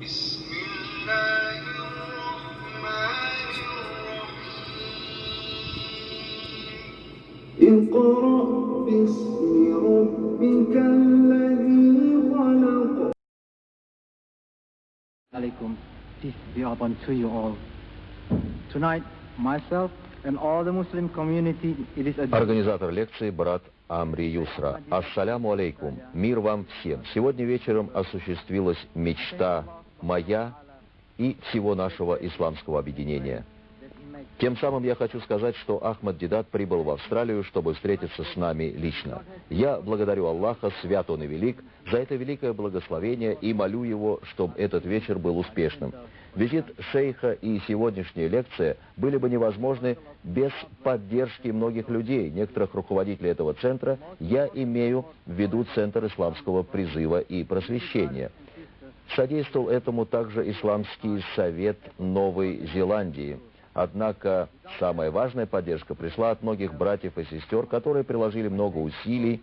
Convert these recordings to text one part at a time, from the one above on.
بسم الله الرحمن الرحيم اقرأ باسم ربك الذي خلق. Alaikum, peace be upon to you all. Tonight, myself and all the Muslim community, it is a... Организатор лекции брат Амри Юсра. Ассаляму алейкум. Мир вам всем. Сегодня вечером осуществилась мечта моя и всего нашего исламского объединения. Тем самым я хочу сказать, что Ахмад Дидат прибыл в Австралию, чтобы встретиться с нами лично. Я благодарю Аллаха, свят Он и велик, за это великое благословение и молю Его, чтобы этот вечер был успешным. Визит шейха и сегодняшняя лекция были бы невозможны без поддержки многих людей, некоторых руководителей этого центра. Я имею в виду Центр исламского призыва и просвещения. Содействовал этому также Исламский совет Новой Зеландии. Однако самая важная поддержка пришла от многих братьев и сестер, которые приложили много усилий,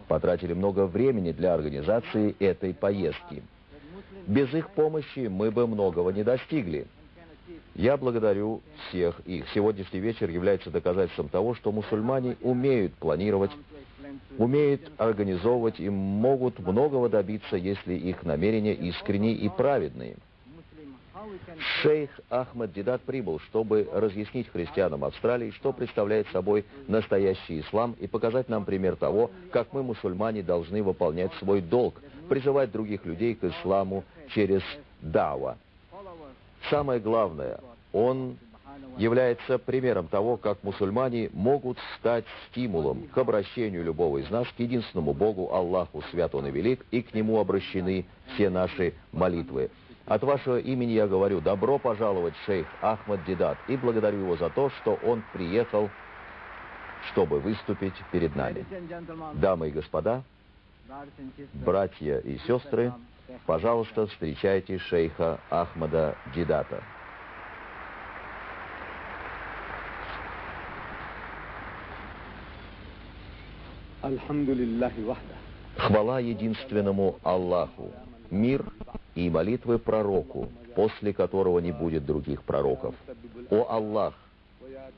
потратили много времени для организации этой поездки. Без их помощи мы бы многого не достигли. Я благодарю всех их. Сегодняшний вечер является доказательством того, что мусульмане умеют планировать, умеют организовывать и могут многого добиться, если их намерения искренние и праведные. Шейх Ахмад Дидат прибыл, чтобы разъяснить христианам Австралии, что представляет собой настоящий ислам, и показать нам пример того, как мы, мусульмане, должны выполнять свой долг, призывать других людей к исламу через дава. Самое главное, он является примером того, как мусульмане могут стать стимулом к обращению любого из нас к единственному Богу, Аллаху, свят Он и велик, и к Нему обращены все наши молитвы. От вашего имени я говорю: добро пожаловать, шейх Ахмад Дидат, и благодарю его за то, что он приехал, чтобы выступить перед нами. Дамы и господа, братья и сестры, пожалуйста, встречайте шейха Ахмада Дидата. Хвала единственному Аллаху, мир и молитвы пророку, после которого не будет других пророков. О Аллах,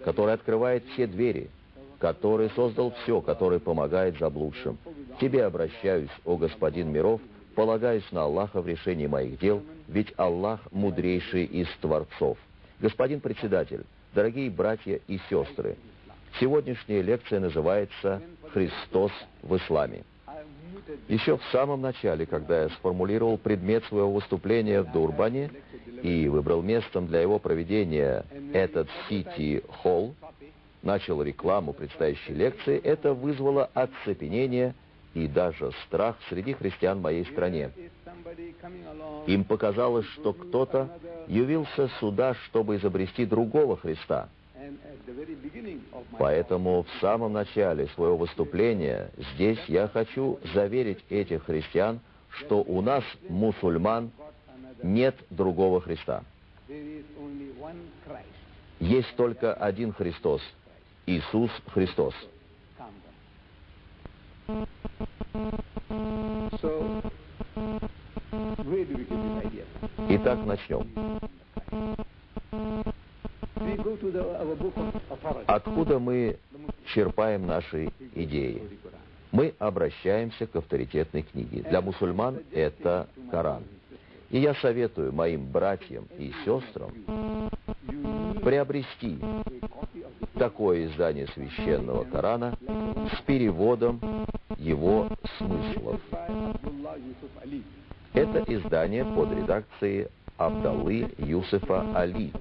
который открывает все двери, который создал все, который помогает заблудшим. К Тебе обращаюсь, о Господин миров, полагаюсь на Аллаха в решении моих дел, ведь Аллах мудрейший из творцов. Господин председатель, дорогие братья и сестры, сегодняшняя лекция называется «Христос в исламе». Еще в самом начале, когда я сформулировал предмет своего выступления в Дурбане и выбрал местом для его проведения этот Сити-холл, начал рекламу предстоящей лекции, это вызвало оцепенение и даже страх среди христиан в моей стране. Им показалось, что кто-то явился сюда, чтобы изобрести другого Христа. Поэтому в самом начале своего выступления здесь я хочу заверить этих христиан, что у нас, мусульман, нет другого Христа. Есть только один Христос, Иисус Христос. Итак, начнем. Откуда мы черпаем наши идеи? Мы обращаемся к авторитетной книге. Для мусульман это Коран. И я советую моим братьям и сестрам приобрести такое издание священного Корана с переводом его смыслов. Это издание под редакцией Абдаллы Юсефа Али.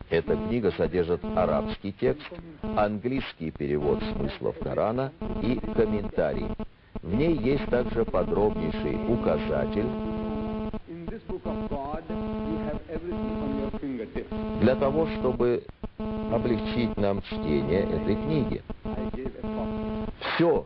Эта книга содержит арабский текст, английский перевод смыслов Корана и комментарий. В ней есть также подробнейший указатель для того, чтобы облегчить нам чтение этой книги. Все,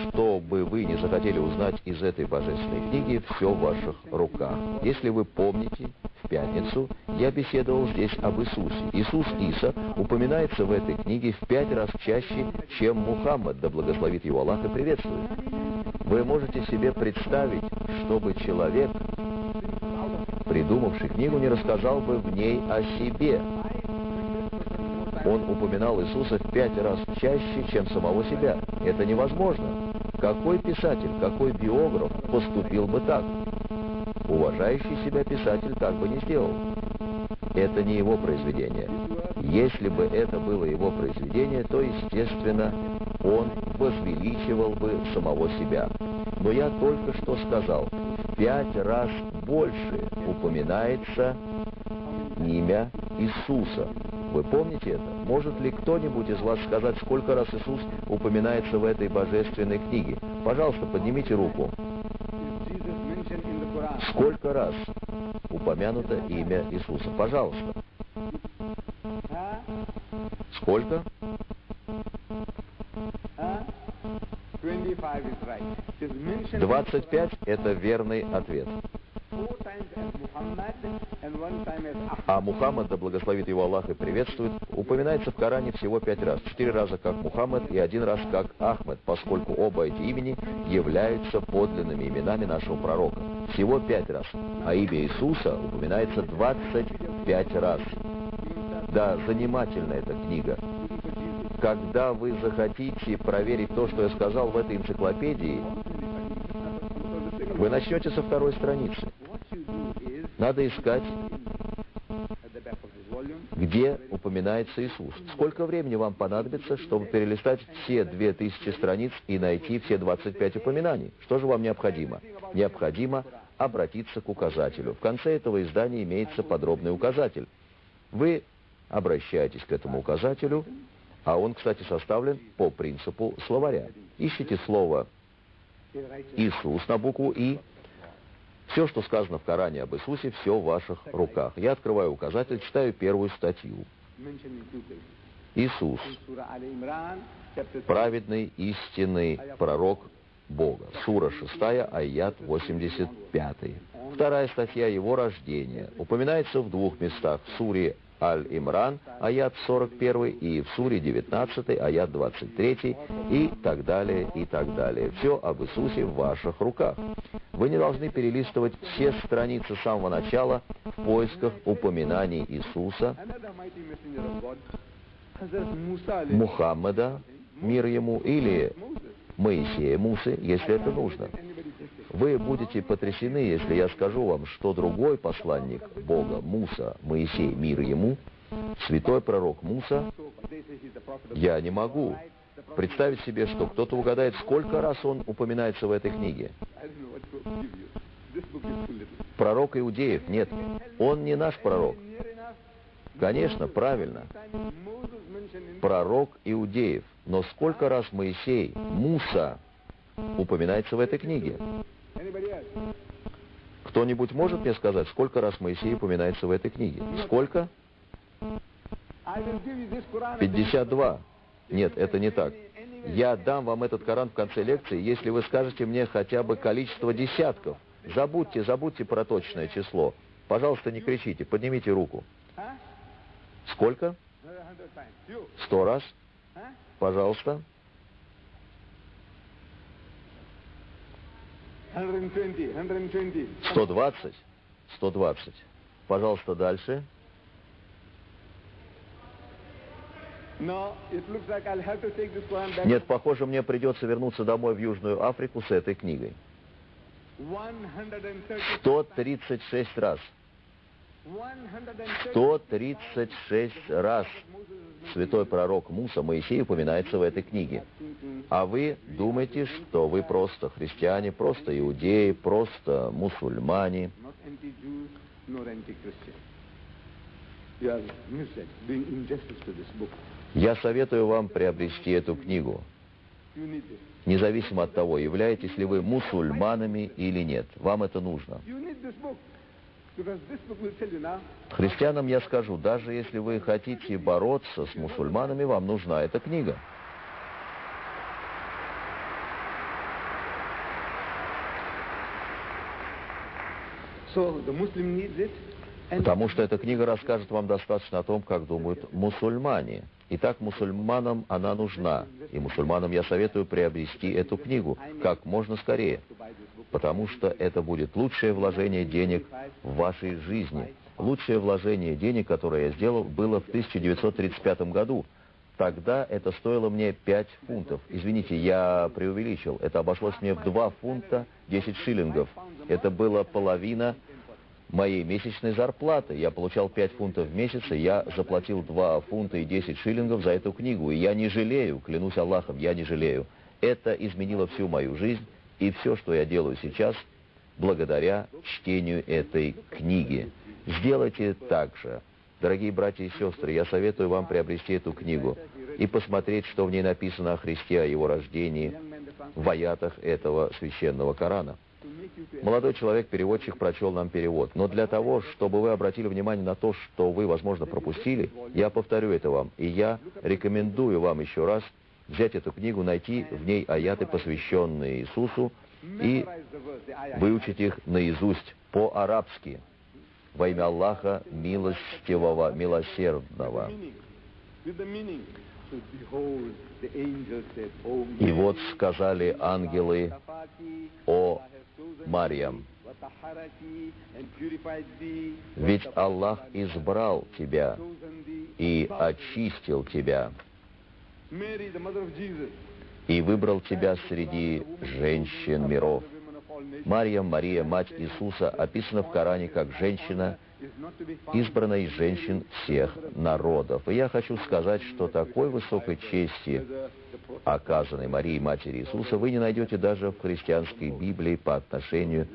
что бы вы не захотели узнать из этой божественной книги, все в ваших руках. Если вы помните, в пятницу я беседовал здесь об Иисусе. Иисус Иса упоминается в этой книге в 5 раз чаще, чем Мухаммад, да благословит его Аллах и приветствует. Вы можете себе представить, чтобы человек придумавший книгу, не рассказал бы в ней о себе. Он упоминал Иисуса в 5 раз чаще, чем самого себя. Это невозможно. Какой писатель, какой биограф поступил бы так? Уважающий себя писатель так бы не сделал. Это не его произведение. Если бы это было его произведение, то, естественно, он возвеличивал бы самого себя. Но я только что сказал, в 5 раз больше упоминается имя Иисуса. Вы помните это? Может ли кто-нибудь из вас сказать, сколько раз Иисус упоминается в этой божественной книге? Пожалуйста, поднимите руку. Сколько раз упомянуто имя Иисуса? Пожалуйста. Сколько? 25 – это верный ответ. А Мухаммад, да благословит его Аллах и приветствует, упоминается в Коране всего 5 раз. 4 раза как Мухаммад и 1 раз как Ахмед, поскольку оба эти имени являются подлинными именами нашего пророка. Всего 5 раз. А имя Иисуса упоминается 25 раз. Да, занимательна эта книга. Когда вы захотите проверить то, что я сказал в этой энциклопедии, вы начнете со 2-й страницы. Надо искать, где упоминается Иисус. Сколько времени вам понадобится, чтобы перелистать все 2000 страниц и найти все 25 упоминаний? Что же вам необходимо? Необходимо обратиться к указателю. В конце этого издания имеется подробный указатель. Вы обращаетесь к этому указателю, а он, кстати, составлен по принципу словаря. Ищите слово «Иисус» на букву «И». Все, что сказано в Коране об Иисусе, все в ваших руках. Я открываю указатель, читаю 1-ю статью. Иисус, праведный, истинный пророк Бога. Сура 6, аят 85. 2-я статья его рождения. Упоминается в 2 местах. В суре Аль-Имран, аят 41, и в суре 19, аят 23, и так далее, и так далее. Все об Иисусе в ваших руках. Вы не должны перелистывать все страницы с самого начала в поисках упоминаний Иисуса, Мухаммада, мир ему, или Моисея, Мусы, если это нужно. Вы будете потрясены, если я скажу вам, что другой посланник Бога, Муса, Моисей, мир ему, святой пророк Муса, я не могу представить себе, что кто-то угадает, сколько раз он упоминается в этой книге. Пророк иудеев? Нет, он не наш пророк. Конечно, правильно. Пророк иудеев. Но сколько раз Моисей, Муса, упоминается в этой книге? Кто-нибудь может мне сказать, сколько раз Моисей упоминается в этой книге? Сколько? 52. Нет, это не так. Я дам вам этот Коран в конце лекции, если вы скажете мне хотя бы количество десятков. Забудьте про точное число. Пожалуйста, не кричите, поднимите руку. Сколько? 100 раз? Пожалуйста. 120. 120. Пожалуйста, дальше. Нет, похоже, мне придется вернуться домой в Южную Африку с этой книгой. 136 раз. 136 раз святой пророк Муса, Моисей, упоминается в этой книге. А вы думаете, что вы просто христиане, просто иудеи, просто мусульмане. Я советую вам приобрести эту книгу, независимо от того, являетесь ли вы мусульманами или нет. Вам это нужно. Христианам я скажу, даже если вы хотите бороться с мусульманами, вам нужна эта книга. Потому что эта книга расскажет вам достаточно о том, как думают мусульмане. Итак, мусульманам она нужна, и мусульманам я советую приобрести эту книгу как можно скорее, потому что это будет лучшее вложение денег в вашей жизни. Лучшее вложение денег, которое я сделал, было в 1935 году. Тогда это стоило мне 5 фунтов. Извините, я преувеличил. Это обошлось мне в 2 фунта 10 шиллингов. Это была половина моей месячной зарплаты. Я получал 5 фунтов в месяц, и я заплатил 2 фунта и 10 шиллингов за эту книгу. И я не жалею, клянусь Аллахом, я не жалею. Это изменило всю мою жизнь, и все, что я делаю сейчас, благодаря чтению этой книги. Сделайте так же. Дорогие братья и сестры, я советую вам приобрести эту книгу и посмотреть, что в ней написано о Христе, о Его рождении, в аятах этого священного Корана. Молодой человек-переводчик прочел нам перевод, но для того, чтобы вы обратили внимание на то, что вы, возможно, пропустили, я повторю это вам, и я рекомендую вам еще раз взять эту книгу, найти в ней аяты, посвященные Иисусу, и выучить их наизусть по-арабски. Во имя Аллаха, милостивого, милосердного. И вот сказали ангелы о Марьям: ведь Аллах избрал тебя и очистил тебя, и выбрал тебя среди женщин миров. Мария, мать Иисуса, описана в Коране как женщина, избранная из женщин всех народов. И я хочу сказать, что такой высокой чести, оказанной Марии, матери Иисуса, вы не найдете даже в христианской Библии по отношению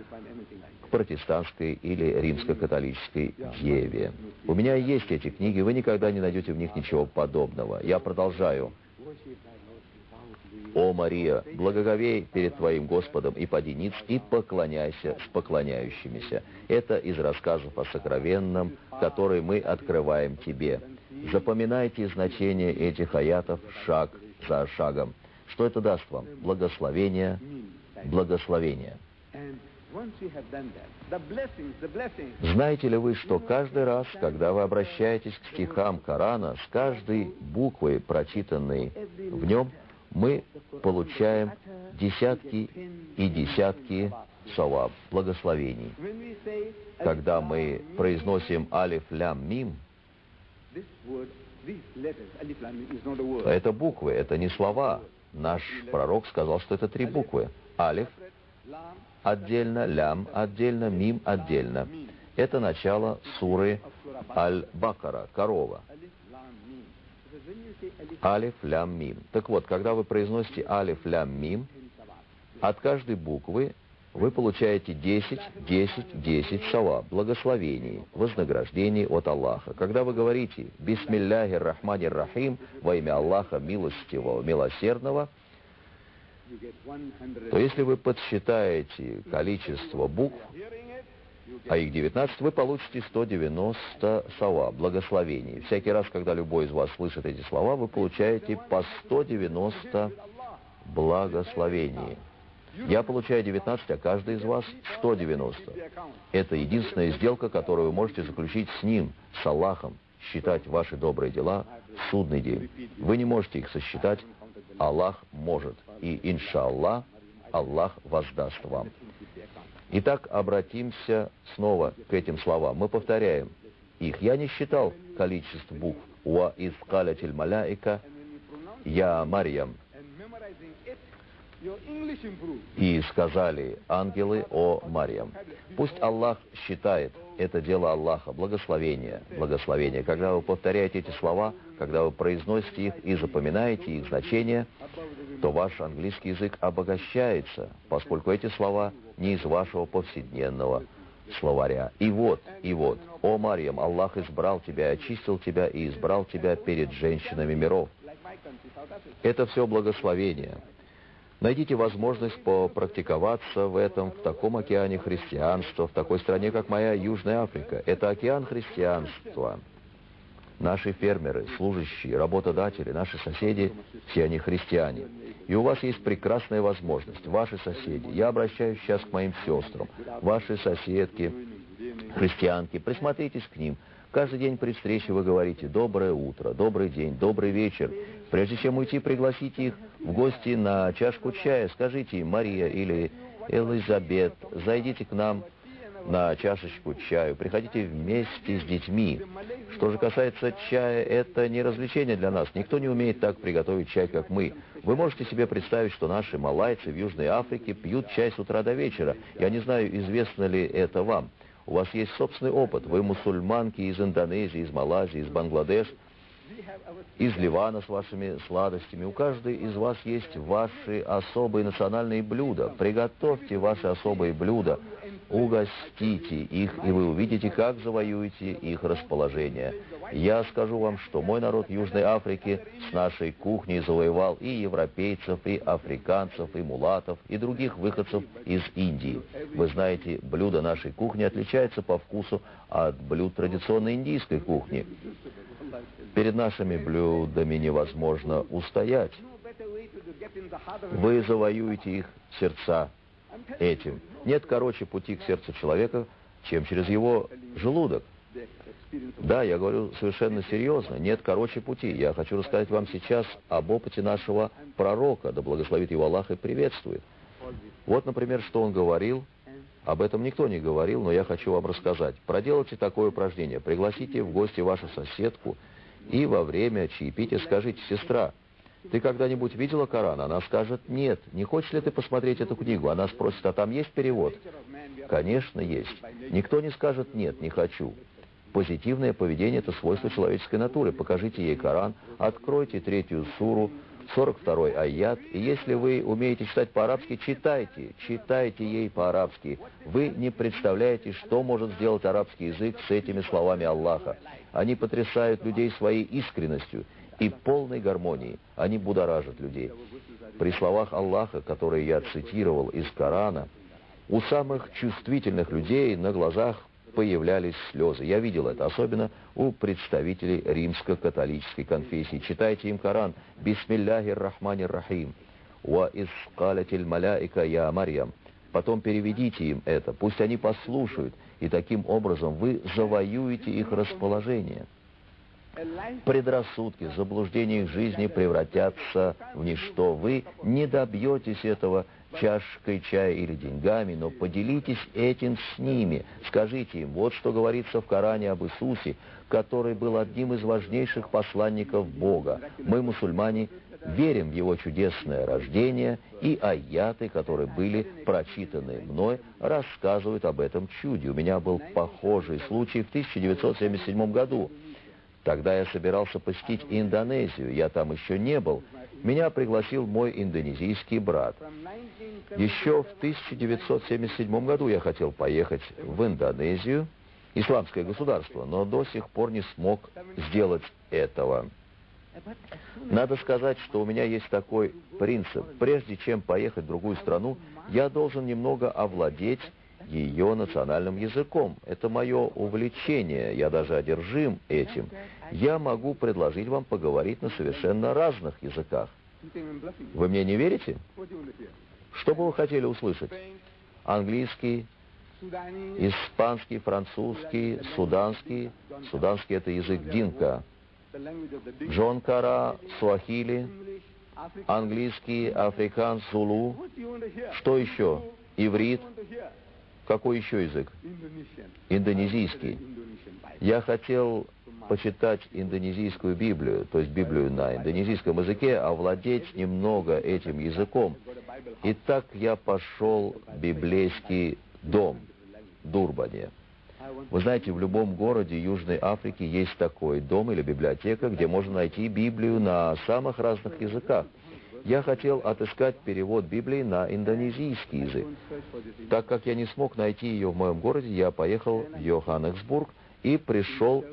к протестантской или римско-католической деве. У меня есть эти книги, вы никогда не найдете в них ничего подобного. Я продолжаю. «О, Мария, благоговей перед Твоим Господом и поди ниц, и поклоняйся с поклоняющимися». Это из рассказов о сокровенном, который мы открываем Тебе. Запоминайте значение этих аятов шаг за шагом. Что это даст вам? Благословение, благословение. Знаете ли вы, что каждый раз, когда вы обращаетесь к стихам Корана, с каждой буквой, прочитанной в нем, мы получаем десятки и десятки саваб, благословений. Когда мы произносим алиф, лям, мим, это буквы, это не слова. Наш пророк сказал, что это 3 буквы. Алиф отдельно, лям отдельно, мим отдельно. Это начало суры Аль-Бакара, корова. Алиф, лям, мим. Так вот, когда вы произносите алиф, лям, мим, от каждой буквы вы получаете 10, 10, 10 саваб, благословений, вознаграждений от Аллаха. Когда вы говорите «Бисмилляхи рахмани рахим», во имя Аллаха милостивого, милосердного, то если вы подсчитаете количество букв, а их 19, вы получите 190 саваб, благословений. Всякий раз, когда любой из вас слышит эти слова, вы получаете по 190 благословений. Я получаю 19, а каждый из вас 190. Это единственная сделка, которую вы можете заключить с Ним, с Аллахом, считать ваши добрые дела в судный день. Вы не можете их сосчитать, Аллах может. И, иншаллах, Аллах воздаст вам. Итак, обратимся снова к этим словам. Мы повторяем их. Я не считал количество букв. «Уа из калятиль маляика, я Марьям». И сказали ангелы о Марьям. Пусть Аллах считает, это дело Аллаха, благословение, благословение. Когда вы повторяете эти слова, когда вы произносите их и запоминаете их значение, то ваш английский язык обогащается, поскольку эти слова не из вашего повседневного словаря. И вот, о Марьям, Аллах избрал тебя, очистил тебя и избрал тебя перед женщинами миров. Это все благословение. Найдите возможность попрактиковаться в этом, в таком океане христианства, в такой стране, как моя Южная Африка. Это океан христианства. Наши фермеры, служащие, работодатели, наши соседи, все они христиане. И у вас есть прекрасная возможность, ваши соседи, я обращаюсь сейчас к моим сестрам, ваши соседки, христианки, присмотритесь к ним, Каждый день при встрече вы говорите «доброе утро», «добрый день», «добрый вечер». Прежде чем уйти, пригласите их в гости на чашку чая. Скажите им: «Мария» или «Элизабет, зайдите к нам на чашечку чаю». Приходите вместе с детьми. Что же касается чая, это не развлечение для нас. Никто не умеет так приготовить чай, как мы. Вы можете себе представить, что наши малайцы в Южной Африке пьют чай с утра до вечера. Я не знаю, известно ли это вам. У вас есть собственный опыт. Вы мусульманки из Индонезии, из Малайзии, из Бангладеш, из Ливана с вашими сладостями. У каждой из вас есть ваши особые национальные блюда. Приготовьте ваши особые блюда, угостите их, и вы увидите, как завоюете их расположение. Я скажу вам, что мой народ Южной Африки с нашей кухней завоевал и европейцев, и африканцев, и мулатов, и других выходцев из Индии. Вы знаете, блюдо нашей кухни отличается по вкусу от блюд традиционной индийской кухни. Перед нашими блюдами невозможно устоять. Вы завоюете их сердца этим. Нет короче пути к сердцу человека, чем через его желудок. Да, я говорю совершенно серьезно. Нет короче пути. Я хочу рассказать вам сейчас об опыте нашего пророка, да благословит его Аллах и приветствует. Вот, например, что он говорил. Об этом никто не говорил, но я хочу вам рассказать. Проделайте такое упражнение. Пригласите в гости вашу соседку и во время чаепития скажите: «Сестра, ты когда-нибудь видела Коран?» Она скажет: «Нет». «Не хочешь ли ты посмотреть эту книгу?» Она спросит: «А там есть перевод?» Конечно, есть. Никто не скажет: «Нет, не хочу». Позитивное поведение – это свойство человеческой натуры. Покажите ей Коран, откройте 3-ю суру, 42-й аят, и если вы умеете читать по-арабски, читайте ей по-арабски. Вы не представляете, что может сделать арабский язык с этими словами Аллаха. Они потрясают людей своей искренностью и полной гармонией. Они будоражат людей. При словах Аллаха, которые я цитировал из Корана, у самых чувствительных людей на глазах появлялись слезы. Я видел это, особенно у представителей римско-католической конфессии. Читайте им Коран. «Бисмилляхир рахманир рахим». «Ва искалятиль маляика я Марьям». Потом переведите им это. Пусть они послушают. И таким образом вы завоюете их расположение. Предрассудки, заблуждения их жизни превратятся в ничто. Вы не добьетесь этого чашкой чая или деньгами, но поделитесь этим с ними. Скажите им: вот что говорится в Коране об Иисусе, который был одним из важнейших посланников Бога. Мы, мусульмане, верим в его чудесное рождение, и аяты, которые были прочитаны мной, рассказывают об этом чуде. У меня был похожий случай в 1977 году. Тогда я собирался посетить Индонезию, я там еще не был. Меня пригласил мой индонезийский брат. Еще в 1977 году я хотел поехать в Индонезию, исламское государство, но до сих пор не смог сделать этого. Надо сказать, что у меня есть такой принцип. Прежде чем поехать в другую страну, я должен немного овладеть ее национальным языком. Это мое увлечение, я даже одержим этим. Я могу предложить вам поговорить на совершенно разных языках. Вы мне не верите? Что бы вы хотели услышать? Английский, испанский, французский, суданский. Суданский — это язык динка. Джонкара, суахили, английский, африканс, зулу. Что еще? Иврит. Какой еще язык? Индонезийский. Я хотел почитать индонезийскую Библию, то есть Библию на индонезийском языке, овладеть немного этим языком. И так я пошел в библейский дом в Дурбане. Вы знаете, в любом городе Южной Африки есть такой дом или библиотека, где можно найти Библию на самых разных языках. Я хотел отыскать перевод Библии на индонезийский язык. Так как я не смог найти ее в моем городе, я поехал в Йоханнесбург и пришел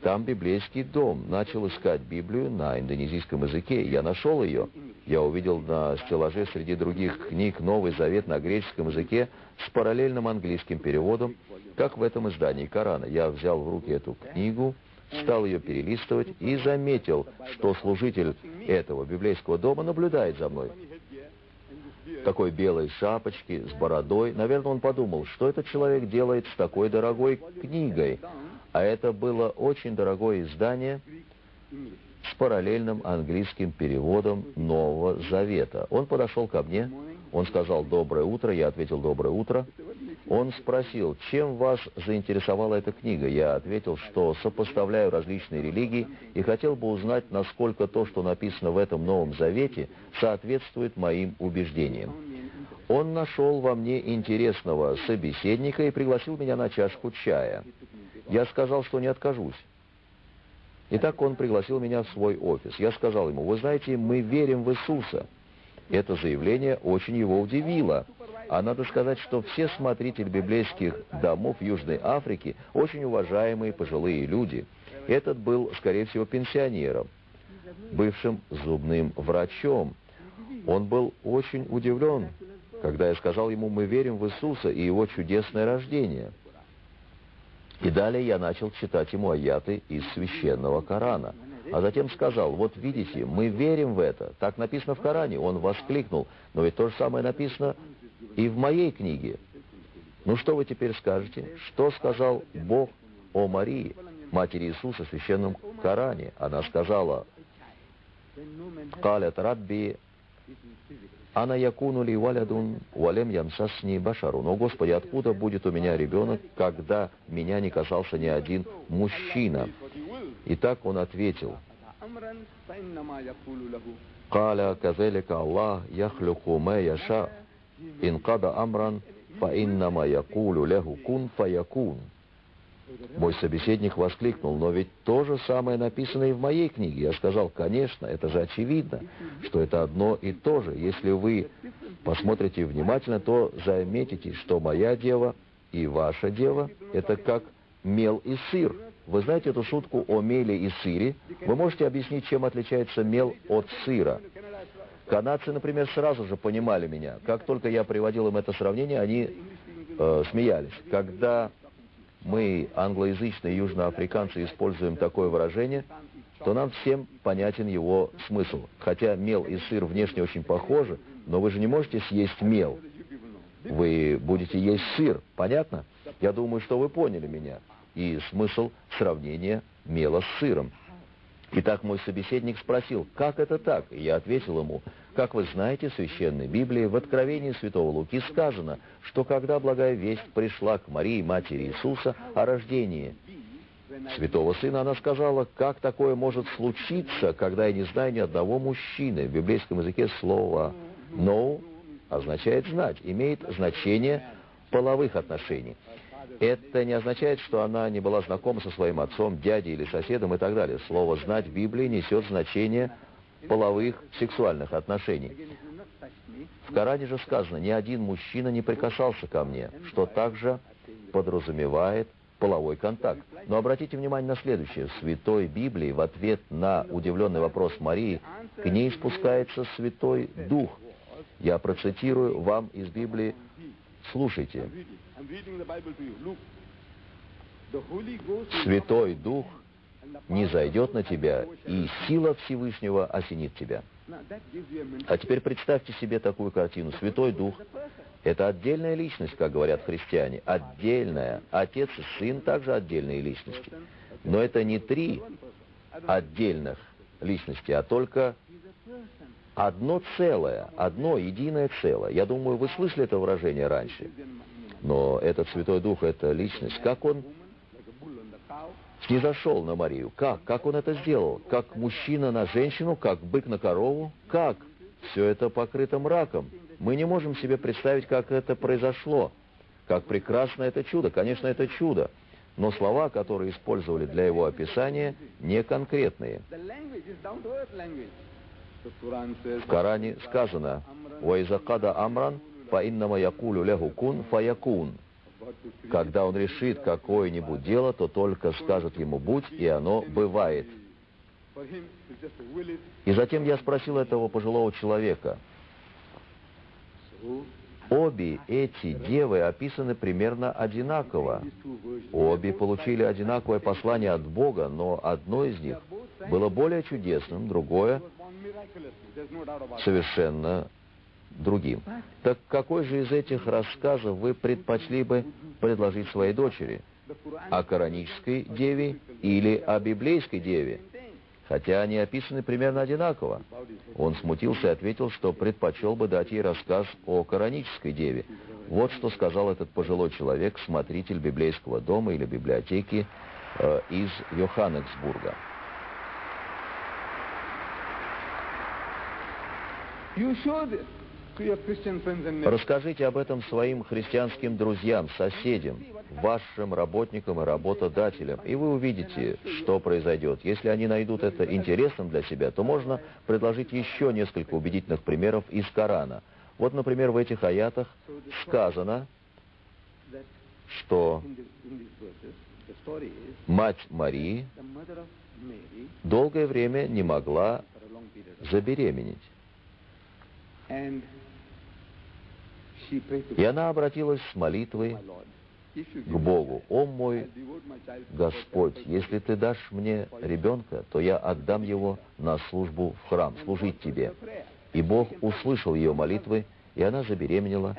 там в библейский дом. Начал искать Библию на индонезийском языке. Я нашел ее. Я увидел на стеллаже среди других книг Новый Завет на греческом языке с параллельным английским переводом, как в этом издании Корана. Я взял в руки эту книгу, стал ее перелистывать и заметил, что служитель этого библейского дома наблюдает за мной. В такой белой шапочке, с бородой. Наверное, он подумал, что этот человек делает с такой дорогой книгой. А это было очень дорогое издание с параллельным английским переводом Нового Завета. Он подошел ко мне, он сказал «Доброе утро», я ответил «Доброе утро». Он спросил, чем вас заинтересовала эта книга. Я ответил, что сопоставляю различные религии и хотел бы узнать, насколько то, что написано в этом Новом Завете, соответствует моим убеждениям. Он нашел во мне интересного собеседника и пригласил меня на чашку чая. Я сказал, что не откажусь. Итак, он пригласил меня в свой офис. Я сказал ему, вы знаете, мы верим в Иисуса. Это заявление очень его удивило. А надо сказать, что все смотрители библейских домов Южной Африки очень уважаемые пожилые люди. Этот был, скорее всего, пенсионером, бывшим зубным врачом. Он был очень удивлен, когда я сказал ему, мы верим в Иисуса и его чудесное рождение. И далее я начал читать ему аяты из Священного Корана. А затем сказал, вот видите, мы верим в это. Так написано в Коране. Он воскликнул, но ведь то же самое написано и в моей книге. Ну что вы теперь скажете? Что сказал Бог о Марии, матери Иисуса, в Священном Коране? Она сказала, «Калят Рабби, ана якуну ли валядун, валем ямсасни башарун». О, Господи, откуда будет у меня ребенок, когда меня не касался ни один мужчина? И так он ответил, «Каля казелика Аллах яхлюку ма яша, инкада амран, фа иннама якулю леху кун фаякун». Мой собеседник воскликнул, но ведь то же самое написано и в моей книге. Я сказал, конечно, это же очевидно, что это одно и то же. Если вы посмотрите внимательно, то заметите, что моя дева и ваша дева – это как мел и сыр. Вы знаете эту шутку о меле и сыре? Вы можете объяснить, чем отличается мел от сыра? Канадцы, например, сразу же понимали меня. Как только я приводил им это сравнение, они смеялись. Когда мы, англоязычные южноафриканцы, используем такое выражение, то нам всем понятен его смысл. Хотя мел и сыр внешне очень похожи, но вы же не можете съесть мел. Вы будете есть сыр, понятно? Я думаю, что вы поняли меня. И смысл сравнения мела с сыром. Итак, мой собеседник спросил, как это так? И я ответил ему, как вы знаете, в Священной Библии в Откровении Святого Луки сказано, что когда благая весть пришла к Марии, матери Иисуса, о рождении Святого Сына, она сказала, как такое может случиться, когда я не знаю ни одного мужчины. В библейском языке слово «know» означает «знать», имеет значение половых отношений. Это не означает, что она не была знакома со своим отцом, дядей или соседом и так далее. Слово «знать» в Библии несет значение половых сексуальных отношений. В Коране же сказано, ни один мужчина не прикасался ко мне, что также подразумевает половой контакт. Но обратите внимание на следующее. В Святой Библии в ответ на удивленный вопрос Марии к ней спускается Святой Дух. Я процитирую вам из Библии. Слушайте. Святой Дух не зайдет на тебя, и сила Всевышнего осенит тебя. А теперь представьте себе такую картину. Святой Дух – это отдельная личность, как говорят христиане. Отдельная. Отец и Сын также отдельные личности. Но это не три отдельных личности, а только одно целое, одно единое целое. Я думаю, вы слышали это выражение раньше. Но этот Святой Дух – это личность. Как он снизошел на Марию? Как он это сделал? Как мужчина на женщину? Как бык на корову? Как? Все это покрыто мраком. Мы не можем себе представить, как это произошло. Как прекрасно это чудо. Конечно, это чудо. Но слова, которые использовали для его описания, не конкретные. В Коране сказано «Ваизакада амран фаиннама якулю леху кун фаякун». Когда он решит какое-нибудь дело, то только скажет ему «будь», и оно бывает. И затем я спросил этого пожилого человека. Обе эти девы описаны примерно одинаково. Обе получили одинаковое послание от Бога, но одно из них было более чудесным, другое совершенно другим. Так какой же из этих рассказов вы предпочли бы предложить своей дочери? О коранической деве или о библейской деве? Хотя они описаны примерно одинаково. Он смутился и ответил, что предпочел бы дать ей рассказ о коранической деве. Вот что сказал этот пожилой человек, смотритель библейского дома или библиотеки из Йоханнесбурга. Расскажите об этом своим христианским друзьям, соседям, вашим работникам и работодателям, и вы увидите, что произойдет. Если они найдут это интересным для себя, то можно предложить еще несколько убедительных примеров из Корана. Вот, например, в этих аятах сказано, что мать Марии долгое время не могла забеременеть. И она обратилась с молитвой к Богу. «О мой Господь, если Ты дашь мне ребенка, то я отдам его на службу в храм, служить Тебе». И Бог услышал ее молитвы, и она забеременела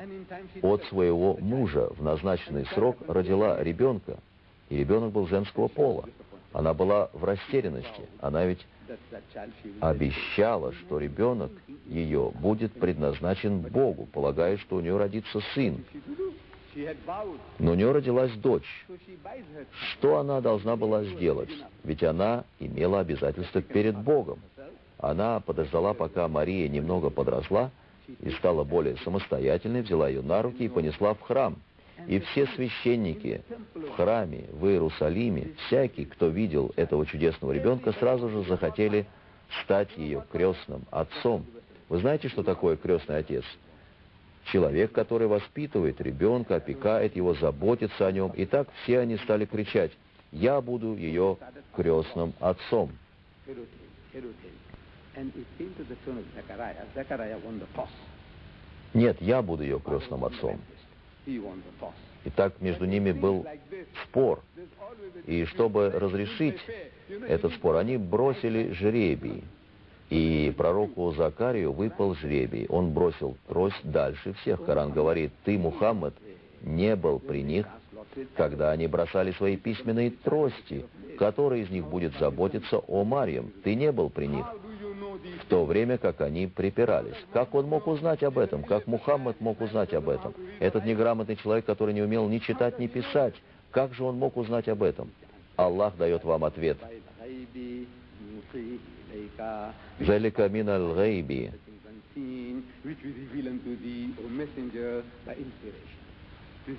от своего мужа. В назначенный срок родила ребенка, и ребенок был женского пола. Она была в растерянности. Она ведь обещала, что ребенок ее будет предназначен Богу, полагая, что у нее родится сын. Но у нее родилась дочь. Что она должна была сделать? Ведь она имела обязательства перед Богом. Она подождала, пока Мария немного подросла и стала более самостоятельной, взяла ее на руки и понесла в храм. И все священники в храме, в Иерусалиме, всякий, кто видел этого чудесного ребенка, сразу же захотели стать ее крестным отцом. Вы знаете, что такое крестный отец? Человек, который воспитывает ребенка, опекает его, заботится о нем. И так все они стали кричать: «Я буду ее крестным отцом». Нет, я буду ее крестным отцом. Итак, между ними был спор. И чтобы разрешить этот спор, они бросили жребий. И пророку Закарию выпал жребий. Он бросил трость дальше всех. Коран говорит: «Ты, Мухаммад, не был при них, когда они бросали свои письменные трости. Который из них будет заботиться о Марьям? Ты не был при них, в то время как они припирались». Как он мог узнать об этом? Как Мухаммад мог узнать об этом? Этот неграмотный человек, который не умел ни читать, ни писать. Как же он мог узнать об этом? Аллах дает вам ответ. «Залика мин аль-гайби».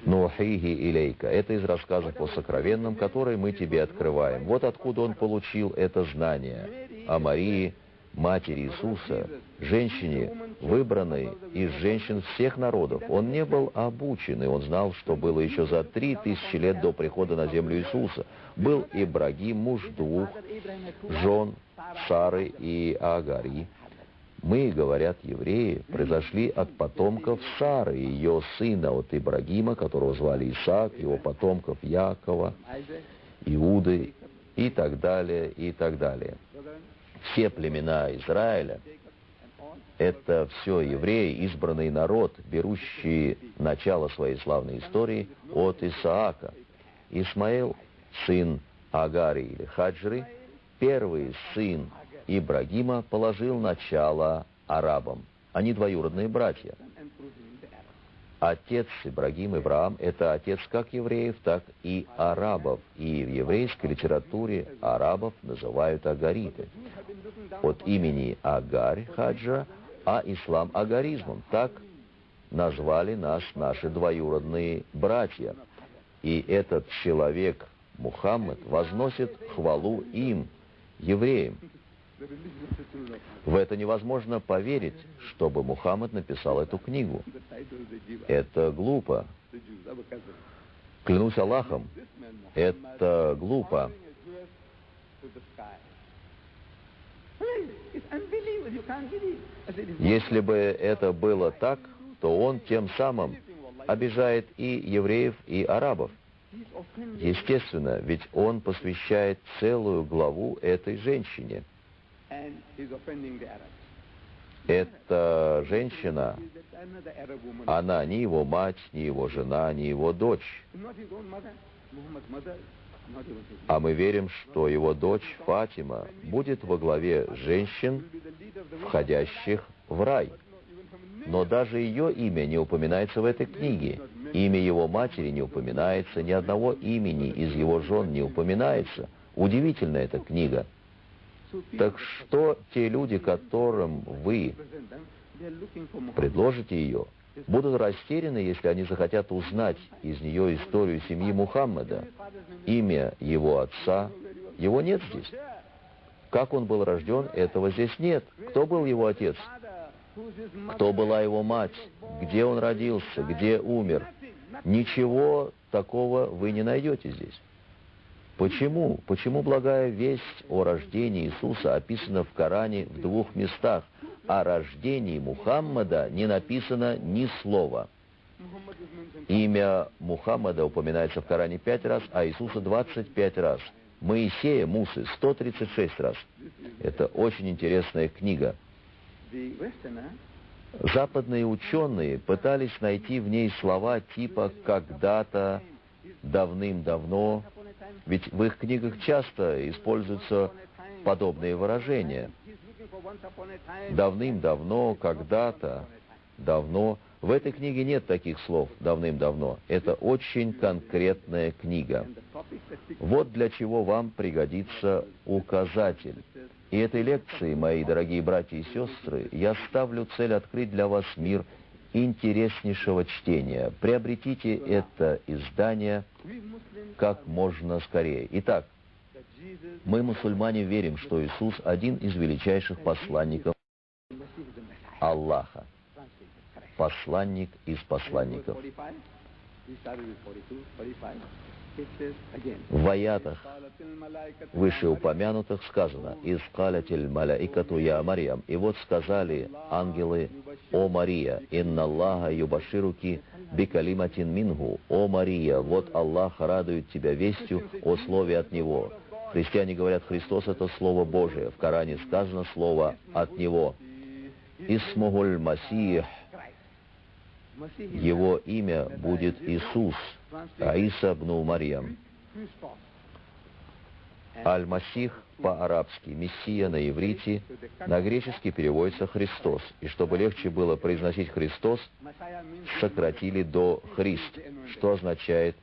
«Нухихи илейка». Это из рассказов о сокровенном, который мы тебе открываем. Вот откуда он получил это знание о Марии, матери Иисуса, женщине, выбранной из женщин всех народов. Он не был обучен, и он знал, что было еще за 3000 лет до прихода на землю Иисуса. Был Ибрагим, муж двух жен, Сары и Агари. Мы, говорят евреи, произошли от потомков Сары, ее сына, от Ибрагима, которого звали Исаак, его потомков Якова, Иуды и так далее, и так далее. Все племена Израиля — это все евреи, избранный народ, берущий начало своей славной истории от Исаака. Исмаил, сын Агари или Хаджры, первый сын Ибрагима, положил начало арабам. Они двоюродные братья. Отец Ибрагим, Ибраам, это отец как евреев, так и арабов. И в еврейской литературе арабов называют агариты. От имени Агарь, Хаджа, а ислам агаризмом. Так назвали нас наши двоюродные братья. И этот человек, Мухаммад, возносит хвалу им, евреям. В это невозможно поверить, чтобы Мухаммад написал эту книгу. Это глупо. Клянусь Аллахом, это глупо. Если бы это было так, то он тем самым обижает и евреев, и арабов. Естественно, ведь он посвящает целую главу этой женщине. Эта женщина, она ни его мать, ни его жена, ни его дочь. А мы верим, что его дочь Фатима будет во главе женщин, входящих в рай. Но даже ее имя не упоминается в этой книге. Имя его матери не упоминается, ни одного имени из его жен не упоминается. Удивительная эта книга. Так что те люди, которым вы предложите ее, будут растеряны, если они захотят узнать из нее историю семьи Мухаммада, имя его отца. Его нет здесь. Как он был рожден, этого здесь нет. Кто был его отец? Кто была его мать? Где он родился? Где умер? Ничего такого вы не найдете здесь. Почему? Почему благая весть о рождении Иисуса описана в Коране в 2 местах, а о рождении Мухаммада не написано ни слова? Имя Мухаммада упоминается в Коране 5 раз, а Иисуса 25 раз. Моисея, Мусы, 136 раз. Это очень интересная книга. Западные ученые пытались найти в ней слова типа «когда-то», «давным-давно», ведь в их книгах часто используются подобные выражения. «Давным-давно», «когда-то», «давно». В этой книге нет таких слов «давным-давно». Это очень конкретная книга. Вот для чего вам пригодится указатель. И этой лекции, мои дорогие братья и сестры, я ставлю цель открыть для вас мир интереснейшего чтения. Приобретите это издание как можно скорее. Итак, мы, мусульмане, верим, что Иисус один из величайших посланников Аллаха. Посланник из посланников. В аятах, вышеупомянутых, сказано «Искалятиль маляикату я Марьям». И вот сказали ангелы: «О Мария, инна Аллаха юбашируки бикалиматин мингу». «О Мария, вот Аллах радует тебя вестью о слове от Него». Христиане говорят, Христос — это Слово Божие. В Коране сказано слово от Него. «Исмухуль Масих». Его имя будет Иисус, Аиса бну Марьям. Аль-Масих по-арабски, Мессия на иврите, на греческий переводится Христос. И чтобы легче было произносить Христос, сократили до Христ, что означает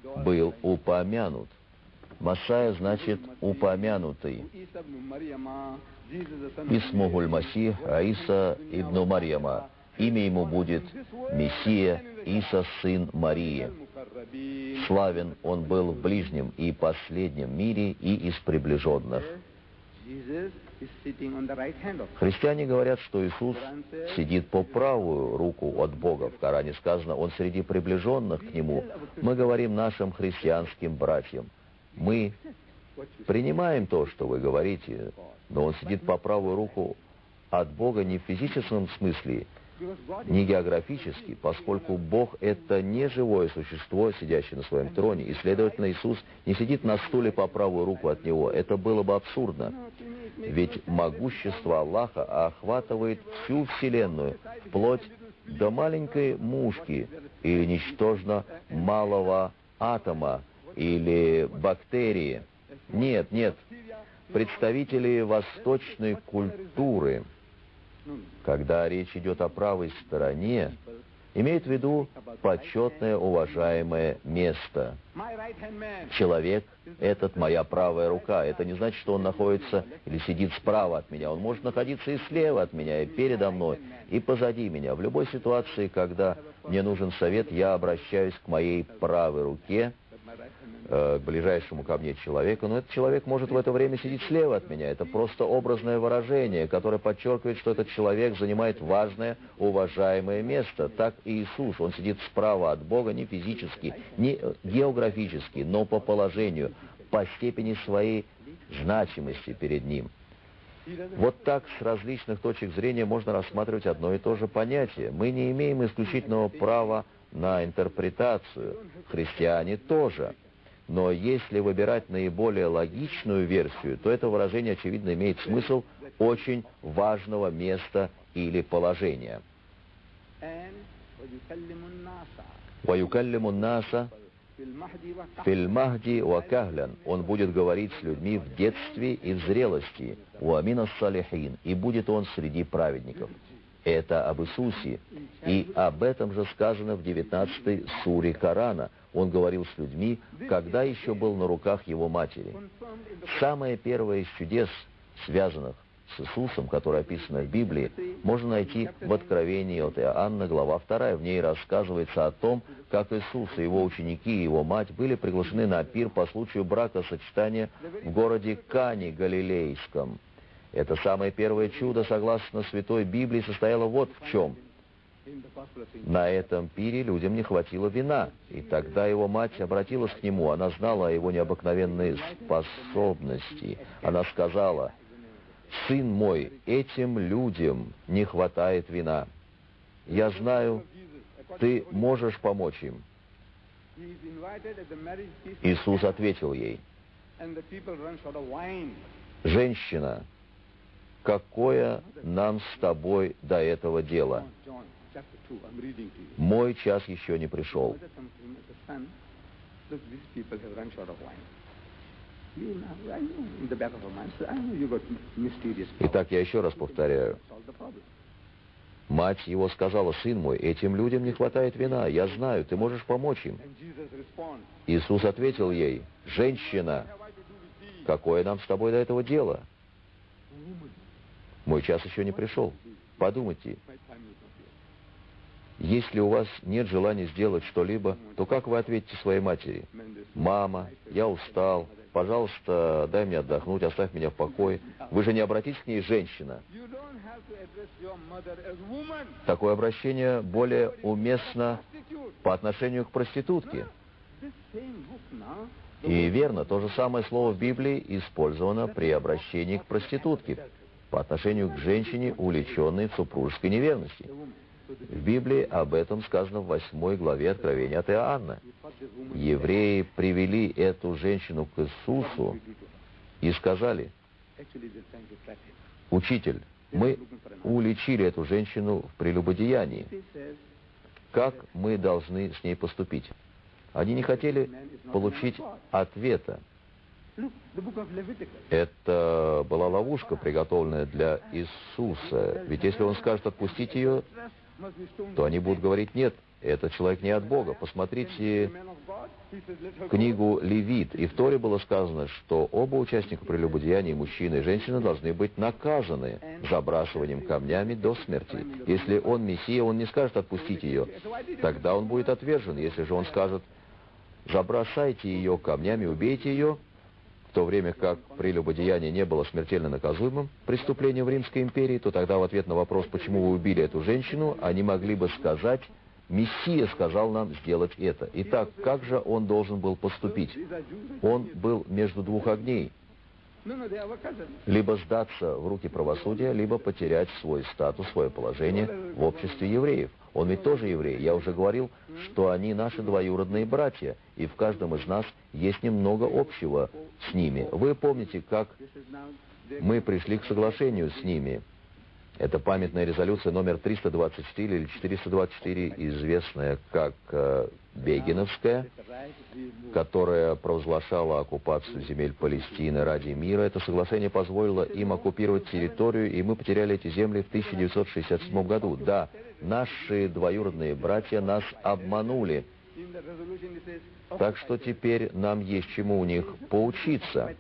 «был упомянут». Масая значит «упомянутый». Исмухуль Масих Аиса ибну Марьяма. Имя ему будет Мессия, Иса, сын Марии. Славен он был в ближнем и последнем мире и из приближенных. Христиане говорят, что Иисус сидит по правую руку от Бога. В Коране сказано, он среди приближенных к Нему. Мы говорим нашим христианским братьям: мы принимаем то, что вы говорите, но он сидит по правую руку от Бога не в физическом смысле, не географически, поскольку Бог — это не живое существо, сидящее на своем троне, и, следовательно, Иисус не сидит на стуле по правую руку от Него. Это было бы абсурдно. Ведь могущество Аллаха охватывает всю Вселенную, вплоть до маленькой мушки или ничтожно малого атома или бактерии. Нет, нет. Представители восточной культуры, когда речь идет о правой стороне, имеет в виду почетное, уважаемое место. Человек этот — моя правая рука. Это не значит, что он находится или сидит справа от меня. Он может находиться и слева от меня, и передо мной, и позади меня. В любой ситуации, когда мне нужен совет, я обращаюсь к моей правой руке, к ближайшему ко мне человеку, но этот человек может в это время сидеть слева от меня. Это просто образное выражение, которое подчеркивает, что этот человек занимает важное, уважаемое место. Так и Иисус, он сидит справа от Бога не физически, не географически, но по положению, по степени своей значимости перед Ним. Вот так с различных точек зрения можно рассматривать одно и то же понятие. Мы не имеем исключительного права на интерпретацию, христиане тоже. Но если выбирать наиболее логичную версию, то это выражение, очевидно, имеет смысл очень важного места или положения. and ويكلم الناس وَيُكَلِّمُ النَّاسَ في المهد وكهلا. «Фильмахди вакахлян» — он будет говорить с людьми в детстве и в зрелости, «Уамина салихин» — и будет он среди праведников. Это об Иисусе, и об этом же сказано в 19-й суре Корана. Он говорил с людьми, когда еще был на руках его матери. Самое первое из чудес, связанных с Иисусом, которое описано в Библии, можно найти в Откровении от Иоанна, глава 2. В ней рассказывается о том, как Иисус и его ученики и его мать были приглашены на пир по случаю бракосочетания в городе Кане Галилейском. Это самое первое чудо, согласно Святой Библии, состояло вот в чем. На этом пире людям не хватило вина, и тогда его мать обратилась к нему. Она знала о его необыкновенной способности. Она сказала: «Сын мой, этим людям не хватает вина. Я знаю, ты можешь помочь им». Иисус ответил ей: «Женщина, какое нам с тобой до этого дела? Мой час еще не пришел». Итак, я еще раз повторяю. Мать его сказала: «Сын мой, этим людям не хватает вина. Я знаю, ты можешь помочь им». Иисус ответил ей: «Женщина, какое нам с тобой до этого дело? Мой час еще не пришел. Подумайте, если у вас нет желания сделать что-либо, то как вы ответите своей матери? «Мама, я устал, пожалуйста, дай мне отдохнуть, оставь меня в покое». Вы же не обратитесь к ней: «Женщина». Такое обращение более уместно по отношению к проститутке. И верно, то же самое слово в Библии использовано при обращении к проститутке, по отношению к женщине, увлеченной в супружеской неверности. В Библии об этом сказано в 8 главе Откровения от Иоанна. Евреи привели эту женщину к Иисусу и сказали: «Учитель, мы уличили эту женщину в прелюбодеянии. Как мы должны с ней поступить?» Они не хотели получить ответа. Это была ловушка, приготовленная для Иисуса. Ведь если он скажет отпустить ее, то они будут говорить: «Нет, этот человек не от Бога». Посмотрите книгу Левит. И в Торе было сказано, что оба участника прелюбодеяния, мужчина и женщина, должны быть наказаны забрасыванием камнями до смерти. Если он Мессия, он не скажет отпустить ее. Тогда он будет отвержен. Если же он скажет: забросайте ее камнями, убейте ее, в то время как прелюбодеяние не было смертельно наказуемым преступлением в Римской империи, то тогда в ответ на вопрос, почему вы убили эту женщину, они могли бы сказать: Мессия сказал нам сделать это. Итак, как же он должен был поступить? Он был между двух огней. Либо сдаться в руки правосудия, либо потерять свой статус, свое положение в обществе евреев. Он ведь тоже еврей. Я уже говорил, что они наши двоюродные братья, и в каждом из нас есть немного общего с ними. Вы помните, как мы пришли к соглашению с ними. Это памятная резолюция номер 324 или 424, известная как Бегиновская, которая провозглашала оккупацию земель Палестины ради мира. Это соглашение позволило им оккупировать территорию, и мы потеряли эти земли в 1967 году. Да, наши двоюродные братья нас обманули. Так что теперь нам есть чему у них поучиться.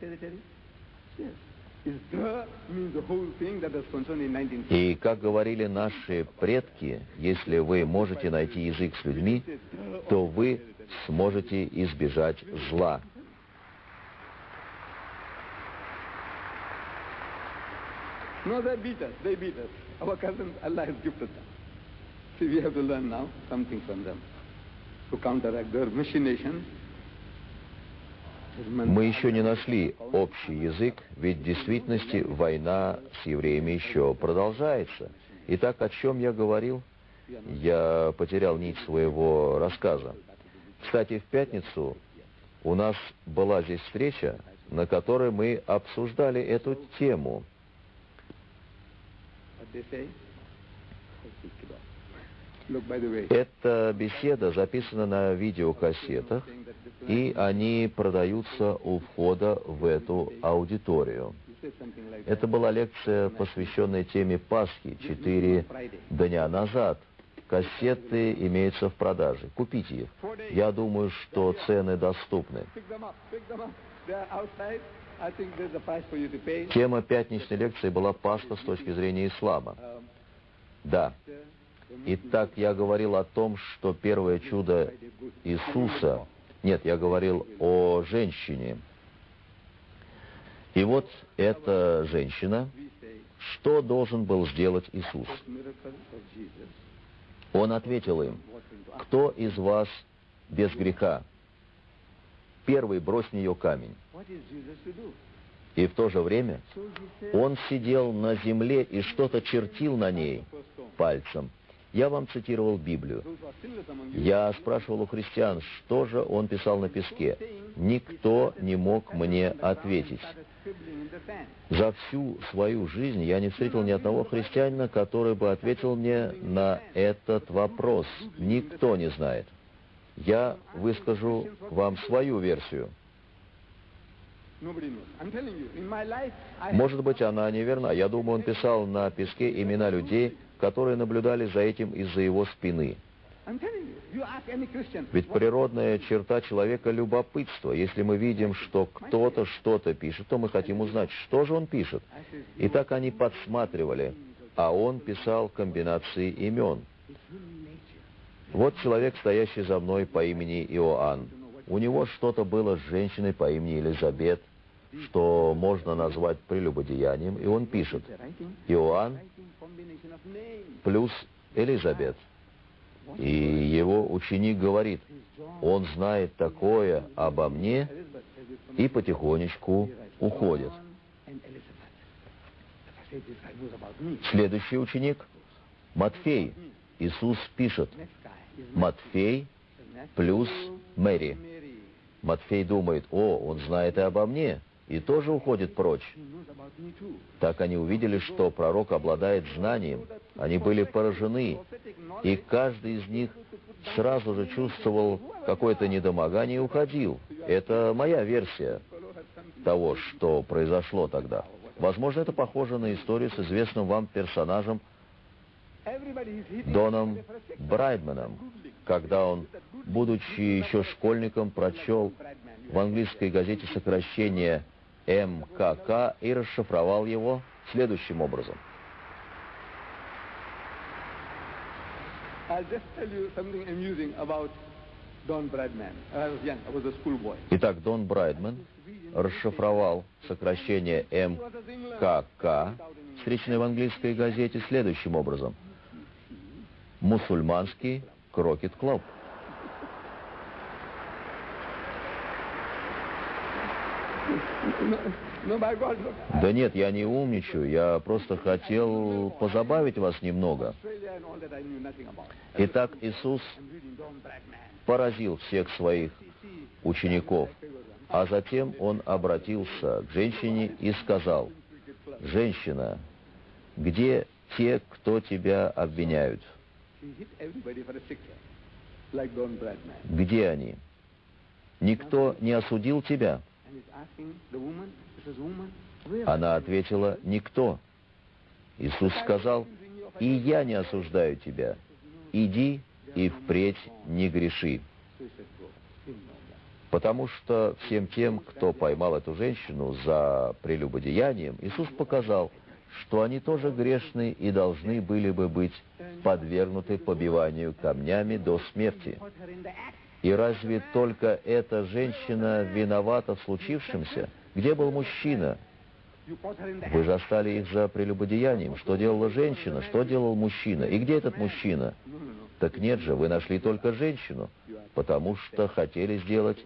И, как говорили наши предки, если вы можете найти язык с людьми, то вы сможете избежать зла. No, they beat us. They beat us. Our cousins, Allah has gifted them. See, we have to learn now something from them to counteract their machinations. Мы еще не нашли общий язык, ведь в действительности война с евреями еще продолжается. Итак, о чем я говорил? Я потерял нить своего рассказа. Кстати, в пятницу у нас была здесь встреча, на которой мы обсуждали эту тему. Look, by the way, Эта беседа записана на видеокассетах, и они продаются у входа в эту аудиторию. you said something like Это была лекция, посвященная теме Пасхи 4 дня назад. Кассеты имеются в продаже. Купите их. Я думаю, что цены доступны. pick them up. They are outside. I think there's a price for you to pay. Тема пятничной лекции была Пасха с точки зрения ислама. Да. Итак, я говорил о том, что первое чудо Иисуса... Нет, я говорил о женщине. И вот эта женщина, что должен был сделать Иисус? Miracle of Jesus. Он ответил им: «Кто из вас без греха? Первый брось в нее камень». What is Jesus to do? И в то же время So he said, он сидел на земле и что-то чертил на ней пальцем. Я вам цитировал Библию. those who are sinless among you, Я спрашивал у христиан, что же он писал на песке. Никто не мог мне ответить. started scribbling in the sand. За всю свою жизнь я не встретил ни одного христианина, который бы ответил мне на этот вопрос. Никто не знает. Я выскажу вам свою версию. Nobody knows. I'm telling you, in my life, I Может быть, она неверна. Я думаю, он писал на песке имена людей, которые наблюдали за этим из-за его спины. I'm telling you, you ask any Christian. Ведь природная черта человека — любопытство. Если мы видим, что кто-то что-то пишет, то мы хотим узнать, что же он пишет. И так они подсматривали, а он писал комбинации имен. Вот человек, стоящий за мной по имени Иоанн. У него что-то было с женщиной по имени Елизабет, что можно назвать прелюбодеянием, и он пишет: Иоанн Combination of names. плюс Елизабет. И его ученик говорит: он знает такое обо мне, и потихонечку уходит. And Elizabeth. I said, this guy knows about me. Следующий ученик — Матфей. Иисус пишет: Next guy is Матфей Matthew. плюс Мэри. Mary. Матфей думает: о, он знает и обо мне, и тоже уходит прочь. He knows about me too. Так они увидели, что пророк обладает знанием. Они были поражены, и каждый из них сразу же чувствовал какое-то недомогание и уходил. Это моя версия того, что произошло тогда. Возможно, это похоже на историю с известным вам персонажем Everybody is hitting Доном Брайдманом, когда он, будучи еще школьником, прочел в английской газете сокращение МКК и расшифровал его следующим образом. I'll just tell you something amusing about Don Bradman. I was young. I was a schoolboy. Итак, Дон Брайдман расшифровал сокращение МКК, встреченное в английской газете, следующим образом: мусульманский крокет-клуб. No, by God, look. Да нет, я не умничаю, я просто хотел позабавить вас немного. Australia and all that I knew nothing about. Итак, Иисус I'm reading Don Bradman. поразил всех своих учеников, а затем он обратился к женщине и сказал: «Женщина, где те, кто тебя обвиняют? He hit everybody for a sixer, like Don Bradman. Где они? Никто не осудил тебя?» And he's asking the woman, he says, woman, where? Она ответила: «Никто». Иисус сказал: «И я не осуждаю тебя. Иди и впредь не греши». So he said, go. Didn't know that. Потому что всем тем, кто поймал эту женщину за прелюбодеянием, Иисус показал, что они тоже грешны и должны были бы быть подвергнуты побиванию камнями до смерти. Put her in the act. И разве только эта женщина виновата в случившемся? Где был мужчина? You put her in the Вы act. застали их за прелюбодеянием. Что делала женщина? Что делал мужчина? И где этот мужчина? No, no, no. Так нет же, вы нашли только женщину, потому что хотели сделать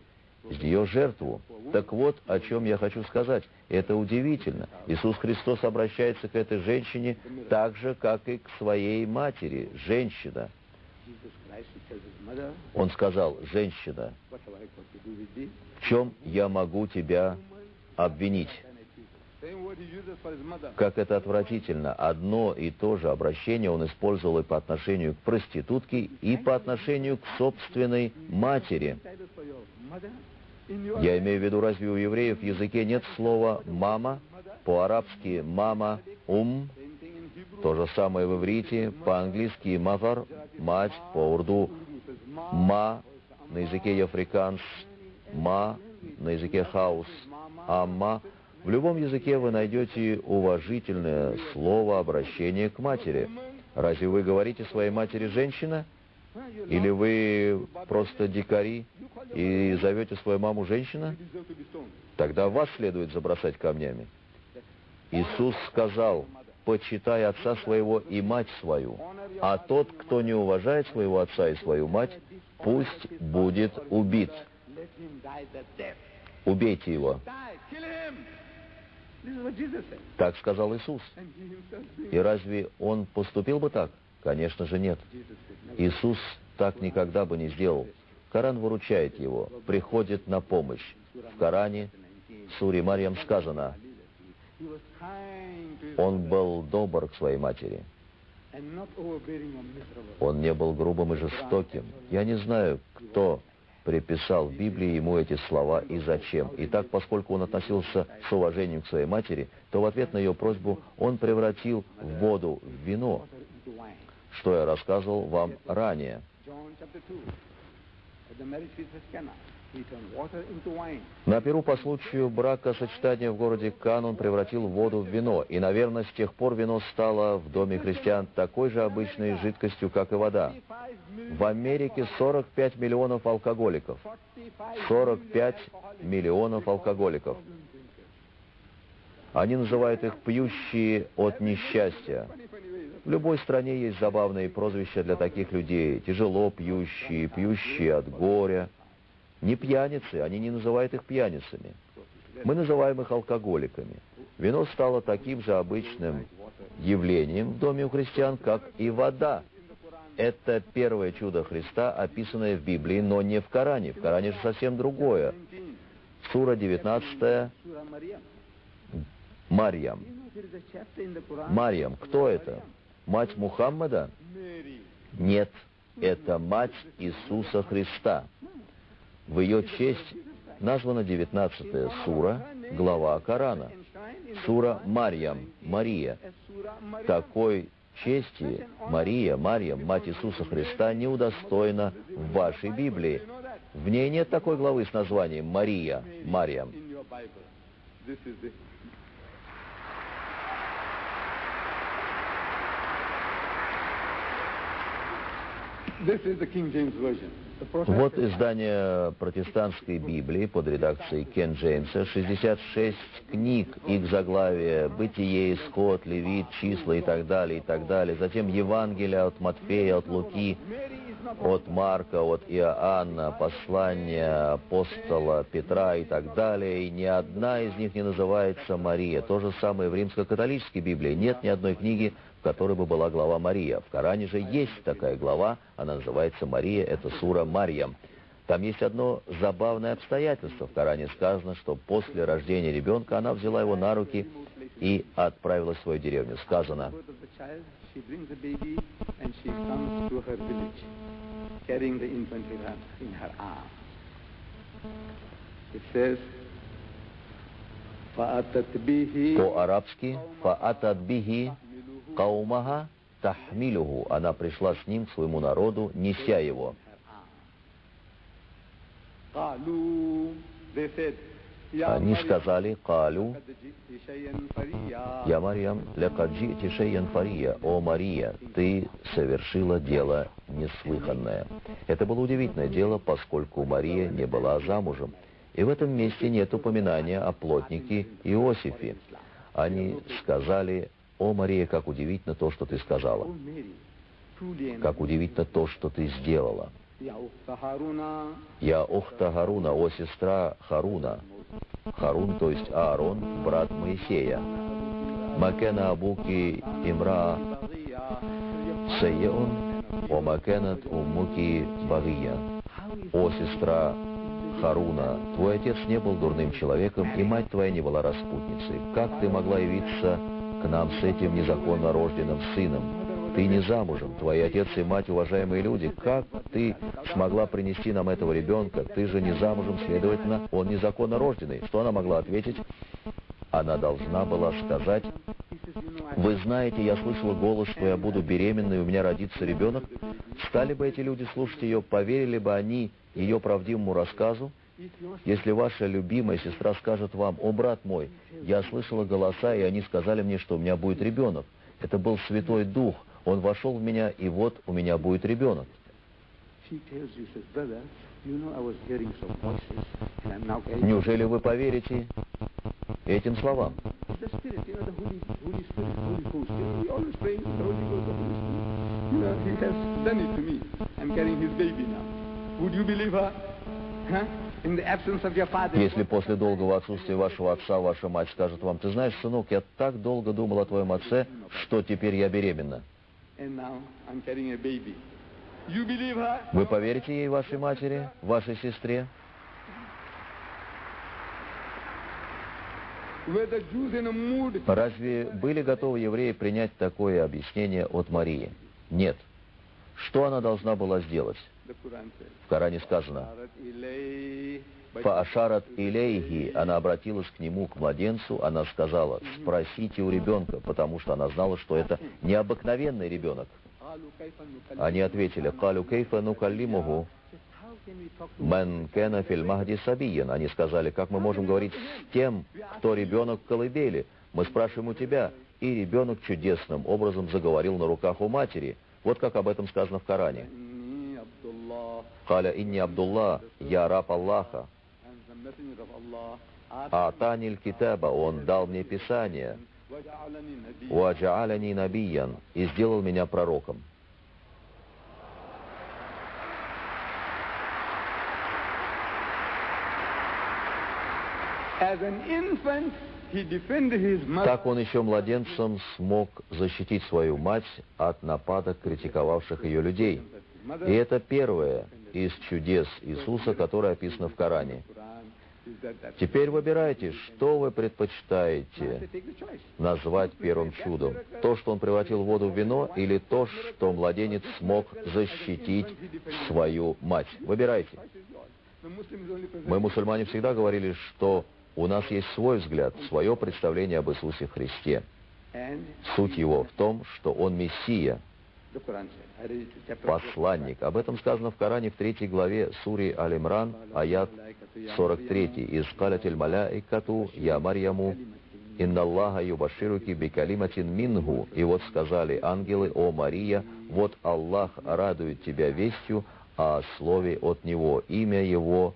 из нее жертву. Так вот, о чем я хочу сказать. Это удивительно. Иисус Христос обращается к этой женщине так же, как и к своей матери. Женщина. Jesus Christ, he tells his mother, Он сказал: «Женщина, what have I got to do with thee? в чем я могу тебя обвинить?» Same word what he uses for his mother. Как это отвратительно. Одно и то же обращение он использовал и по отношению к проститутке, и по отношению к собственной матери. Titles for your mother in your Я имею в виду, разве у евреев в языке нет слова «мама», по-арабски «мама», «ум», same thing in Hebrew. то же самое в иврите, по-английски «мазар», «мать», по-урду «ма», на языке яфриканс, «ма», на языке хаус, «амма». В любом языке вы найдете уважительное слово обращение к матери. Разве вы говорите своей матери «женщина»? Или вы просто дикари и зовете свою маму «женщина»? You deserve to be stoned. Тогда вас следует забросать камнями. Иисус сказал: «Почитай отца своего и мать свою, а тот, кто не уважает своего отца и свою мать, пусть будет убит». Let him die the death. Убейте его. Die, kill him. This is what Jesus said. Так сказал Иисус. And he himself did. И разве он поступил бы так? Конечно же нет. Jesus said, "Never." Иисус так никогда бы не сделал. Коран выручает его, приходит на помощь. В Коране, в суре Марьям сказано: He was kind to his «Он mother был добр к своей матери». and not overbearing or miserable. Он не был грубым и жестоким. Я не знаю, кто приписал в Библии ему эти слова и зачем. Итак, поскольку он относился с уважением к своей матери, то в ответ на ее просьбу он превратил воду в вино, Water into wine. что я рассказывал вам ранее. John chapter 2. At the marriage feast of Cana, he turned water into wine. На Перу по случаю бракосочетания в городе Кан он превратил воду в вино, и, наверное, с тех пор вино стало в доме христиан такой же обычной жидкостью, как и вода. 45 million, В Америке 45 миллионов алкоголиков. 45 миллионов алкоголиков. Они называют их пьющие от несчастья. В любой стране есть забавные прозвища для таких людей. Тяжело пьющие, пьющие от горя. Не пьяницы, они не называют их пьяницами. Мы называем их алкоголиками. Вино стало таким же обычным явлением в доме у христиан, как и вода. Это первое чудо Христа, описанное в Библии, но не в Коране. В Коране же совсем другое. Сура 19, Surah Maryam. Марьям. You know, there is a chapter in the Quran. Марьям, кто это? Мать Мухаммада? Mary. Нет, это мать Иисуса Христа. В ее честь названа 19 сура, глава Корана. Сура Марьям, Мария. Такой чести Мария, Марьям, мать Иисуса Христа, не удостоена в вашей Библии. В ней нет такой главы с названием Мария, Марьям. In your Bible. This is the This is the King James Version. The prophet Вот said, издание протестантской Библии под редакцией Кен Джеймса, 66 книг, их заглавия «Бытие», «Исход», «Левит», «Числа» и так далее, и так далее. Затем Евангелия от Матфея, от Луки, Mary is not от Марка, от Иоанна, послания апостола Петра и так далее. И ни одна из них не называется Мария. То же самое в римско-католической Библии. Нет ни одной книги, в которой бы была глава Мария. В Коране же есть такая глава, она называется Мария, это сура Марьям. Там есть одно забавное обстоятельство. В Коране сказано, что после рождения ребенка она взяла его на руки и отправилась в свою деревню. Сказано: birth of the child, she brings the baby and she comes to her village, carrying the infant in her arms. It says, فَأَتَتْ بِهِ по-арабски «Фаатат биги каумаха тахмилюху». Она пришла с ним к своему народу, неся его. قالوا, they said, يا Они مريم, сказали: «Калю, قد جئت شيئا فريا. я Марьям, лекад джити шейян фария». «О, Мария, ты совершила дело неслыханное». Это было удивительное дело, поскольку Мария не была замужем. И в этом месте нет упоминания о плотнике Иосифе. Они сказали: «О, Мария, как удивительно то, что ты сказала! Oh, Mary, truly an Как удивительно то, что ты сделала! يا أخت هارون Я ухта Харуна, о сестра Харуна». Харун, то есть Аарон, брат Моисея. «Макена абуки имра بغيا сейеун, о макенат уммуки багия». «О сестра Харуна, твой отец не был дурным человеком, и мать твоя не была распутницей. Как ты могла явиться к нам с этим незаконно рожденным сыном? Ты не замужем, твои отец и мать уважаемые люди. Как ты смогла принести нам этого ребенка? Ты же не замужем, следовательно, он незаконно рожденный. Что она могла ответить? Она должна была сказать: вы знаете, я слышала голос, что я буду беременной, у меня родится ребенок. Стали бы эти люди слушать ее, поверили бы они ее правдивому рассказу? Если ваша любимая сестра скажет вам: о, брат мой, я слышала голоса, и они сказали мне, что у меня будет ребенок. Это был Святой Дух, он вошел в меня, и вот у меня будет ребенок. Неужели вы поверите этим словам? Если после долгого отсутствия вашего отца ваша мать скажет вам: ты знаешь, сынок, я так долго думал о твоем отце, что теперь я беременна. Вы поверите ей, вашей матери, вашей сестре? Разве были готовы евреи принять такое объяснение от Марии? Нет. Что она должна была сделать? В Коране сказано: «Фаашарат илейхи», она обратилась к нему, к младенцу, она сказала: спросите у ребенка, потому что она знала, что это необыкновенный ребенок. Они ответили: «Калю кейфа нукаллимуху мэн кена фил махди сабиян». Они сказали: как мы можем говорить с тем, кто ребенок в колыбели? Мы спрашиваем у тебя. И ребенок чудесным образом заговорил на руках у матери. Вот как об этом сказано в Коране. «Каля инни Абдулла, я раб Аллаха. Атаниль китаба», он дал мне Писание. «Уаджааляни набиян», и сделал меня пророком. Так он еще младенцем смог защитить свою мать от нападок критиковавших ее людей. И это первое из чудес Иисуса, которое описано в Коране. Теперь выбирайте, что вы предпочитаете назвать первым чудом. То, что он превратил воду в вино, или то, что младенец смог защитить свою мать. Выбирайте. Мы, мусульмане, всегда говорили, что у нас есть свой взгляд, свое представление об Иисусе Христе. Суть его в том, что он Мессия, посланник. Об этом сказано в Коране в 3 главе суре Аль-Имран, аят 43. «Искалятиль маляикату я Марьяму, инна Аллаха юбашируки бикалиматин мингу». И вот сказали ангелы: о Мария, вот Аллах радует тебя вестью о слове от Него, имя Его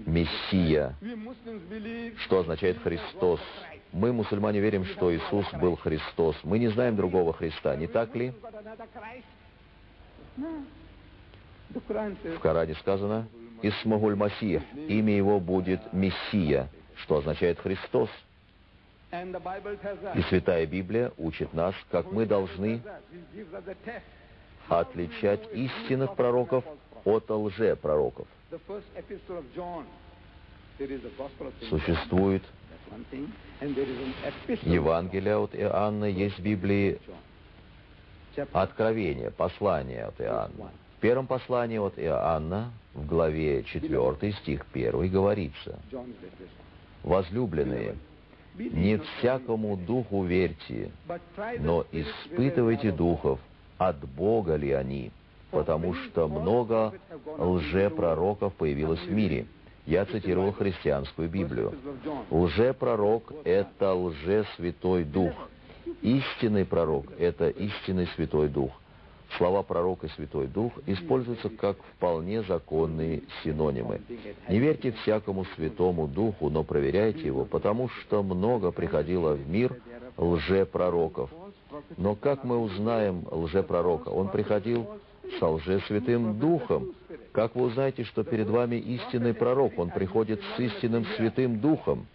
Мессия, что означает Христос. Мы, мусульмане, верим, что Иисус был Христос. Мы не знаем другого Христа, не так ли? В Коране сказано: «Исмагуль Масих», имя его будет Мессия, что означает Христос. И Святая Библия учит нас, как мы должны отличать истинных пророков от лжепророков. Существует Евангелие от Иоанна, есть в Библии Откровение, послание от Иоанна. В первом послании от Иоанна, в главе 4, стих 1, говорится: «Возлюбленные, не всякому духу верьте, но испытывайте духов, от Бога ли они, потому что много лжепророков появилось в мире». Я цитировал христианскую Библию. Лжепророк — это лжесвятой Дух. Истинный пророк — это истинный Святой Дух. Слова «пророк» и «святой Дух» используются как вполне законные синонимы. Не верьте всякому Святому Духу, но проверяйте его, потому что много приходило в мир лжепророков. Но как мы узнаем лжепророка? Он приходил со лжесвятым Духом. Как вы узнаете, что перед вами истинный пророк? Он приходит с истинным Святым Духом.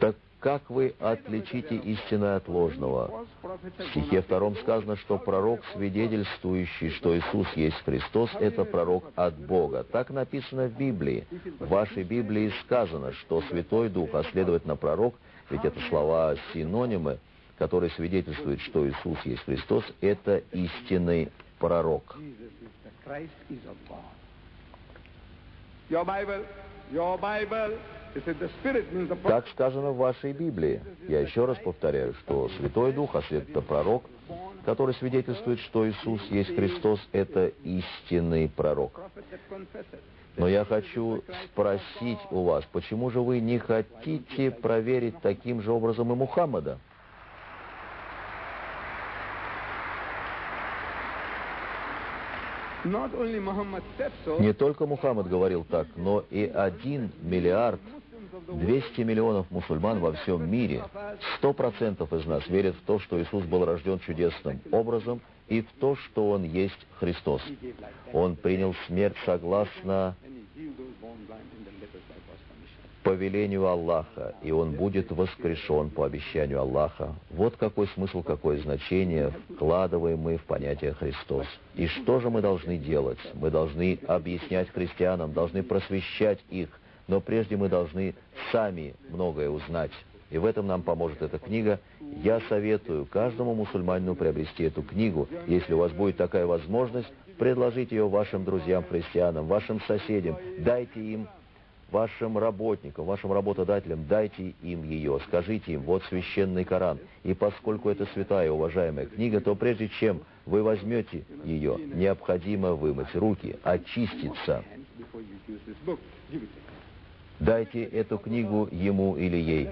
Так как вы отличите истинное от ложного? В стихе 2 сказано, что пророк, свидетельствующий, что Иисус есть Христос, это пророк от Бога. Так написано в Библии. В вашей Библии сказано, что Святой Дух, а следовательно пророк, ведь это слова-синонимы, которые свидетельствуют, что Иисус есть Христос, это истинный пророк. Так сказано в вашей Библии. Я еще раз повторяю, что Святой Дух, а следовательно пророк, который свидетельствует, что Иисус есть Христос, это истинный пророк. Но я хочу спросить у вас, почему же вы не хотите проверить таким же образом и Мухаммада? Не только Мухаммад говорил так, но и 1 миллиард 200 миллионов мусульман во всем мире, 100% из нас верят в то, что Иисус был рожден чудесным образом и в то, что Он есть Христос. Он принял смерть согласно повелению Аллаха, и Он будет воскрешен по обещанию Аллаха. Вот какой смысл, какое значение вкладываем мы в понятие Христос. И что же мы должны делать? Мы должны объяснять христианам, должны просвещать их, но прежде мы должны сами многое узнать. И в этом нам поможет эта книга. Я советую каждому мусульманину приобрести эту книгу. Если у вас будет такая возможность, предложите ее вашим друзьям-христианам, вашим соседям, дайте им, вашим работникам, вашим работодателям, дайте им ее, скажите им, вот священный Коран. И поскольку это святая, уважаемая книга, то прежде чем вы возьмете ее, необходимо вымыть руки, очиститься. Дайте эту книгу ему или ей.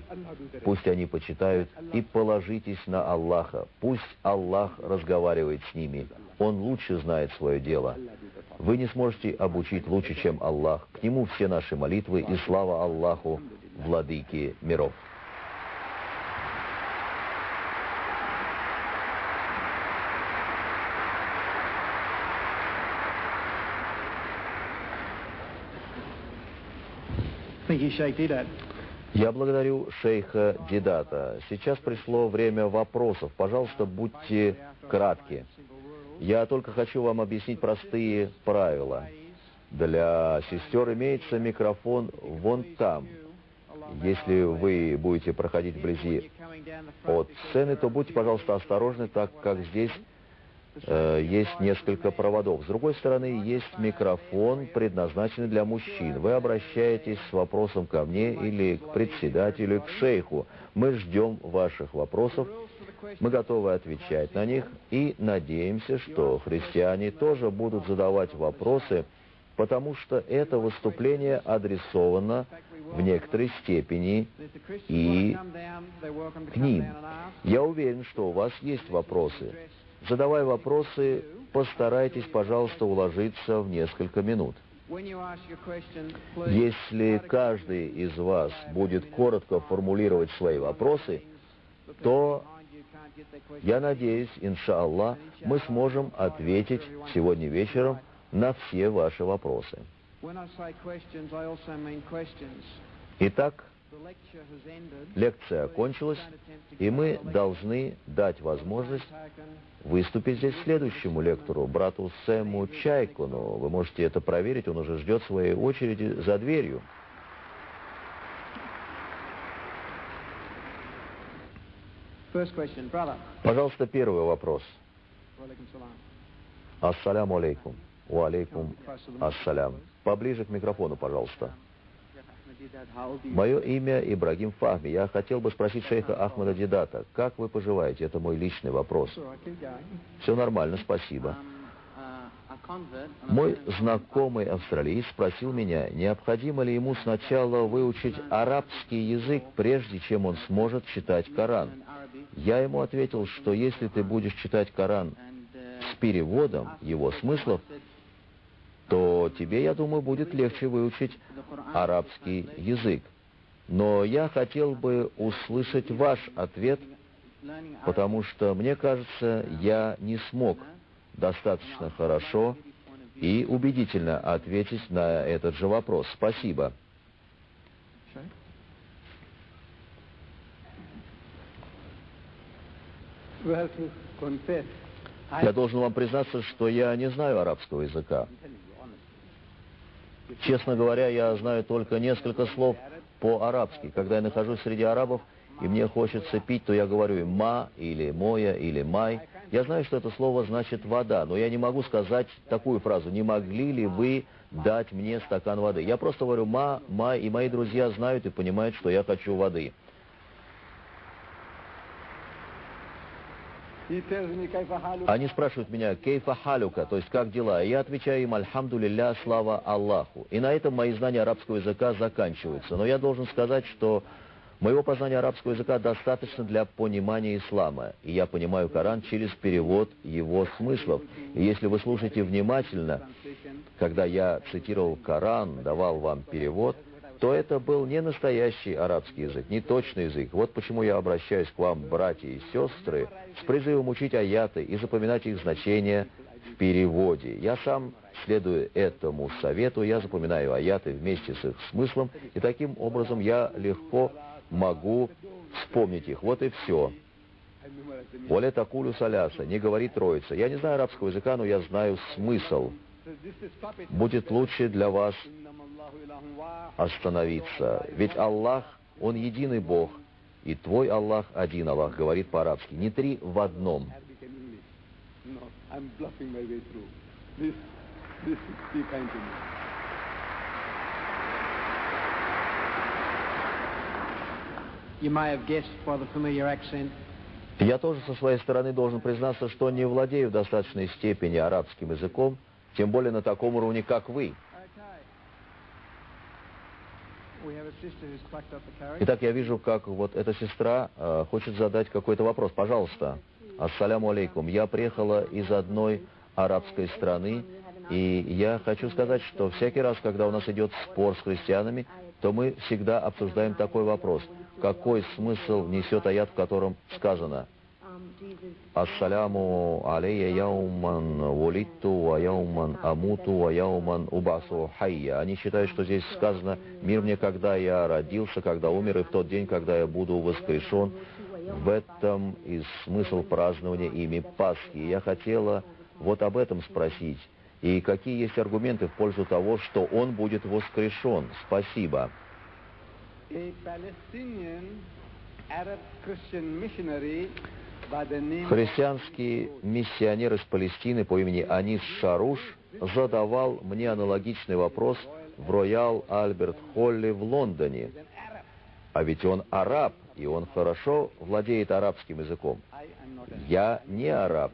Пусть они почитают, и положитесь на Аллаха. Пусть Аллах разговаривает с ними. Он лучше знает свое дело. Вы не сможете обучить лучше, чем Аллах. К Нему все наши молитвы и слава Аллаху, Владыке миров. Я благодарю шейха Дидата. Сейчас пришло время вопросов. Пожалуйста, будьте кратки. Я только хочу вам объяснить простые правила. Для сестер имеется микрофон вон там. Если вы будете проходить вблизи от сцены, то будьте, пожалуйста, осторожны, так как здесь есть несколько проводов. С другой стороны, есть микрофон, предназначенный для мужчин. Вы обращаетесь с вопросом ко мне или к председателю, к шейху. Мы ждем ваших вопросов, мы готовы отвечать на них и надеемся, что христиане тоже будут задавать вопросы, потому что это выступление адресовано в некоторой степени и к ним. Я уверен, что у вас есть вопросы. Задавая вопросы, постарайтесь, пожалуйста, уложиться в несколько минут. Если каждый из вас будет коротко формулировать свои вопросы, то, я надеюсь, иншаллах, мы сможем ответить сегодня вечером на все ваши вопросы. Итак, лекция окончилась, и мы должны дать возможность выступить здесь следующему лектору, брату Сэму Чайкуну. Вы можете это проверить, он уже ждет своей очереди за дверью. Пожалуйста, первый вопрос. Ассаляму алейкум. Ва алейкум ассалям. Поближе к микрофону, пожалуйста. Мое имя Ибрагим Фахми. Я хотел бы спросить шейха Ахмада Дидата, как вы поживаете? Это мой личный вопрос. Все нормально, спасибо. Мой знакомый австралиец спросил меня, необходимо ли ему сначала выучить арабский язык, прежде чем он сможет читать Коран. Я ему ответил, что если ты будешь читать Коран с переводом его смыслов, то тебе, я думаю, будет легче выучить арабский язык. Но я хотел бы услышать ваш ответ, потому что, мне кажется, я не смог достаточно хорошо и убедительно ответить на этот же вопрос. Спасибо. Well, to confess, Я должен вам признаться, что я не знаю арабского языка. Честно говоря, я знаю только несколько слов по-арабски. Когда я нахожусь среди арабов, и мне хочется пить, то я говорю им «ма» или «моя» или «май». Я знаю, что это слово значит «вода», но я не могу сказать такую фразу «не могли ли вы дать мне стакан воды». Я просто говорю «ма», «май», и мои друзья знают и понимают, что я хочу воды. he tells me, "Kaifa haluk?" Они спрашивают меня «кейфа халюка», то есть «как дела?» И я отвечаю им «альхамдулилля, слава Аллаху». И на этом мои знания арабского языка заканчиваются. Но я должен сказать, что моего познания арабского языка достаточно для понимания ислама. И я понимаю Коран через перевод его смыслов. И если вы слушаете внимательно, когда я цитировал Коран, давал вам перевод, то это был не настоящий арабский язык, не точный язык. Вот почему я обращаюсь к вам, братья и сестры, с призывом учить аяты и запоминать их значения в переводе. Я сам, следуя этому совету, я запоминаю аяты вместе с их смыслом, и таким образом я легко могу вспомнить их. Вот и все. «Воля такулю саляса», не говори троица. Я не знаю арабского языка, но я знаю смысл. Будет лучше для вас остановиться. Ведь Аллах, Он единый Бог, и твой Аллах один Аллах, говорит по-арабски. Не три в одном. No, I'm bluffing my way through. Please be kind to me. You may have guessed by the familiar accent. Я тоже со своей стороны должен признаться, что не владею в достаточной степени арабским языком, тем более на таком уровне, как вы. We have a sister who's plucked up the courage. Итак, я вижу, как вот эта сестра хочет задать какой-то вопрос. Пожалуйста. Ассаляму алейкум. Я приехала из одной арабской страны, и я хочу сказать, что всякий раз, когда у нас идет спор с христианами, то мы всегда обсуждаем такой вопрос. Какой смысл несет аят, в котором сказано «Ассаляму алейя яуман валитту ва яуман амуту ва яуман убасу хайя». Они считают, что здесь сказано «Мир мне, когда я родился, когда умер, и в тот день, когда я буду воскрешен». В этом и смысл празднования ими Пасхи. Я хотела вот об этом спросить. И какие есть аргументы в пользу того, что он будет воскрешен? Спасибо. A Palestinian Arab Christian missionary by the name Христианский миссионер из Палестины по имени Анис Шаруш задавал мне аналогичный вопрос в Роял Альберт Холли в Лондоне. А ведь он араб, и он хорошо владеет арабским языком. Я не араб.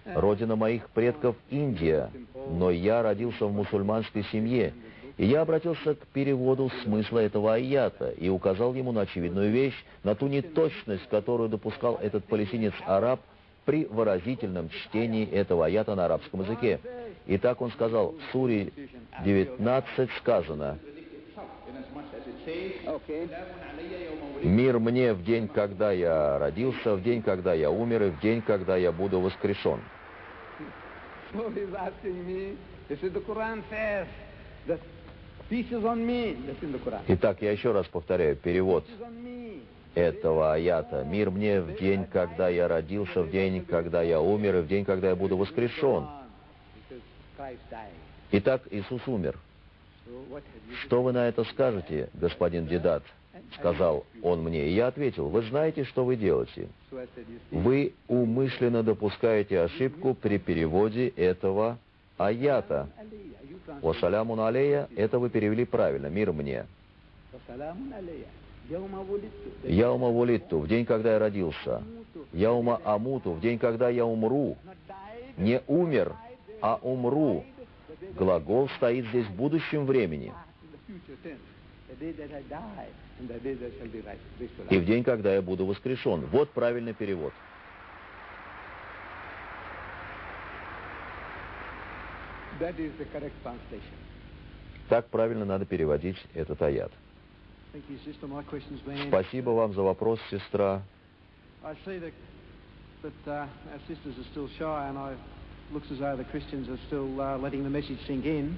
Родина моих предков Индия, но я родился в мусульманской семье. И я обратился к переводу смысла этого аята и указал ему на очевидную вещь, на ту неточность, которую допускал этот палестинец-араб при выразительном чтении этого аята на арабском языке. И так он сказал, в суре 19 сказано: «Мир мне в день, когда я родился, в день, когда я умер, и в день, когда я буду воскрешен». So he's asking me, he said the Quran says that peace is on me. That's in the Quran. Итак, я еще раз повторяю перевод Peace is on me. этого аята. «Мир мне в день, когда я родился, в день, когда я умер, и в день, когда я буду воскрешен». Because Christ died. Итак, Иисус умер. So what have you «Что вы на это скажете, господин Дедат?» — сказал он мне. И я ответил: «Вы знаете, что вы делаете. So I said, you see, Вы умышленно допускаете ошибку при переводе этого аята. alayya, you translate. «Вассалямун алейя» — это вы перевели правильно, «мир мне». Wasalamun alayya. Yawma wulidtu. «Яума вулитту» — в день, когда я родился. «Яума амуту» — в день, когда я умру. Not died, Не умер, а умру. Глагол стоит здесь в будущем времени. in the future tense. The day that I die and the day that shall be raised to И life. в день, когда я буду воскрешен. Вот правильный перевод. That is the correct translation. Так правильно надо переводить этот аят. Thank you, sister. My question's been answered. Спасибо вам за вопрос, сестра. I see that our sisters are still shy, and it looks as though the Christians are still letting the message sink in.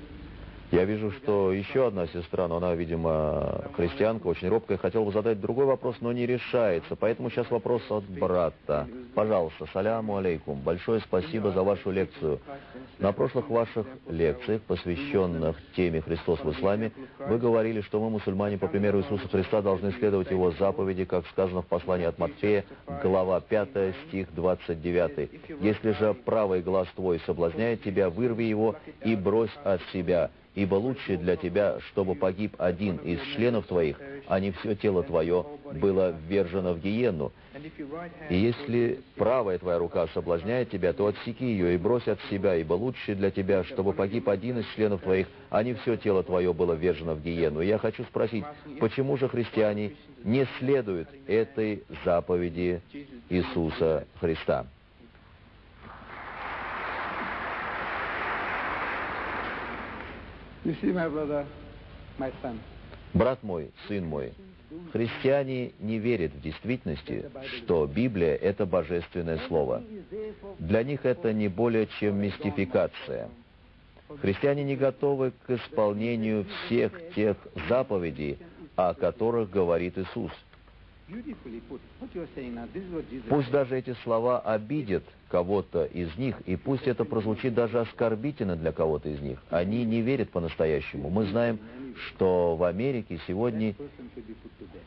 Я вижу, что еще одна сестра, но она, видимо, христианка, очень робкая, хотела бы задать другой вопрос, но не решается. Поэтому сейчас вопрос от брата. Пожалуйста, саляму алейкум. Большое спасибо за вашу лекцию. На прошлых ваших лекциях, посвященных теме «Христос в исламе», вы говорили, что мы, мусульмане, по примеру Иисуса Христа, должны следовать Его заповеди, как сказано в послании от Матфея, глава 5, стих 29. «Если же правый глаз твой соблазняет тебя, вырви его и брось от себя». Ибо лучше для тебя, чтобы погиб один из членов твоих, а не все тело твое было ввержено в гиенну. И если правая твоя рука соблазняет тебя, то отсеки ее и брось от себя, ибо лучше для тебя, чтобы погиб один из членов твоих, а не все тело твое было ввержено в гиенну. И я хочу спросить, почему же христиане не следуют этой заповеди Иисуса Христа? You see, my brother, my son. Брат мой, сын мой, христиане не верят в действительности, что Библия – это божественное слово. Для них это не более чем мистификация. Христиане не готовы к исполнению всех тех заповедей, о которых говорит Иисус. Пусть даже эти слова обидят кого-то из них, и пусть это прозвучит даже оскорбительно для кого-то из них. Они не верят по-настоящему. Мы знаем, что в Америке сегодня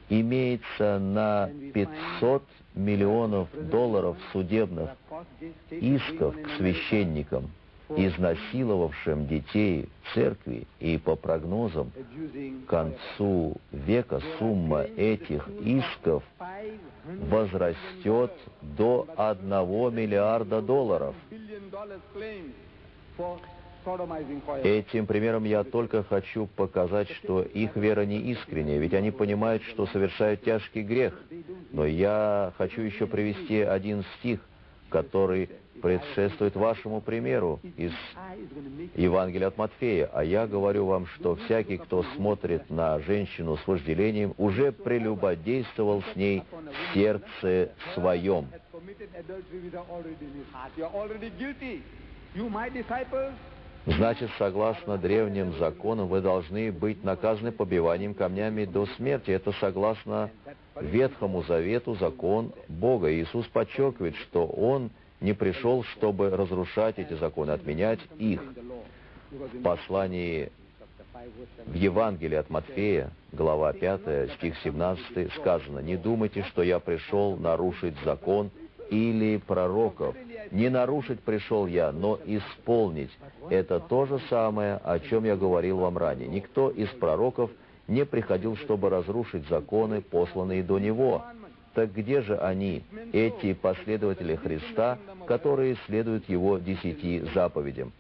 имеется на 500 миллионов долларов судебных исков к священникам, изнасиловавшим детей в церкви, и по прогнозам к концу века сумма этих исков возрастет до $1 миллиарда. Этим примером я только хочу показать, что их вера не искренняя, ведь они понимают, что совершают тяжкий грех. Но я хочу еще привести один стих, который предшествует вашему примеру из Евангелия от Матфея. А я говорю вам, что всякий, кто смотрит на женщину с вожделением, уже прелюбодействовал с ней в сердце своем. Значит, согласно древним законам, вы должны быть наказаны побиванием камнями до смерти. Это согласно Ветхому Завету, закон Бога. Иисус подчеркивает, что Он не пришел, чтобы разрушать эти законы, отменять их. В послании в Евангелии от Матфея, глава 5, стих 17, сказано: «Не думайте, что я пришел нарушить закон или пророков. Не нарушить пришел я, но исполнить». Это то же самое, о чем я говорил вам ранее. Никто из пророков не приходил, чтобы разрушить законы, посланные до него. Так где же они, эти последователи Христа, которые следуют Его 10 заповедям?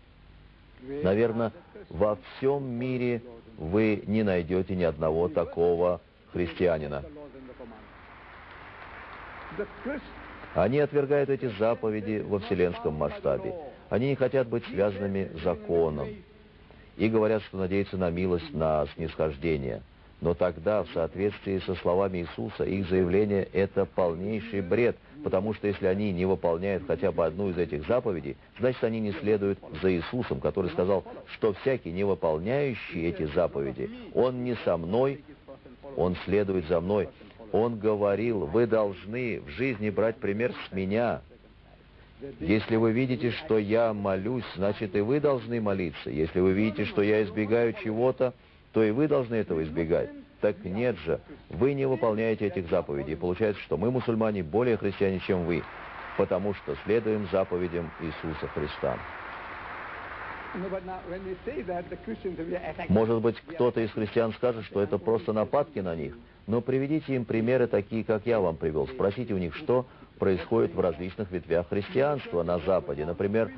Наверное, во всем мире вы не найдете ни одного такого христианина. Они отвергают эти заповеди во вселенском масштабе. Они не хотят быть связанными законом и говорят, что надеются на милость, на снисхождение. Но тогда, в соответствии со словами Иисуса, их заявление – это полнейший бред, потому что если они не выполняют хотя бы одну из этих заповедей, значит, они не следуют за Иисусом, который сказал, что всякий, не выполняющий эти заповеди, он не со мной, он следует за мной. Он говорил: вы должны в жизни брать пример с меня. Если вы видите, что я молюсь, значит, и вы должны молиться. Если вы видите, что я избегаю чего-то, то и вы должны этого избегать. Так нет же, вы не выполняете этих заповедей. Получается, что мы, мусульмане, более христиане, чем вы, потому что следуем заповедям Иисуса Христа. Может быть, кто-то из христиан скажет, что это просто нападки на них, но приведите им примеры такие, как я вам привел. Спросите у них, что происходит в различных ветвях христианства на Западе, например,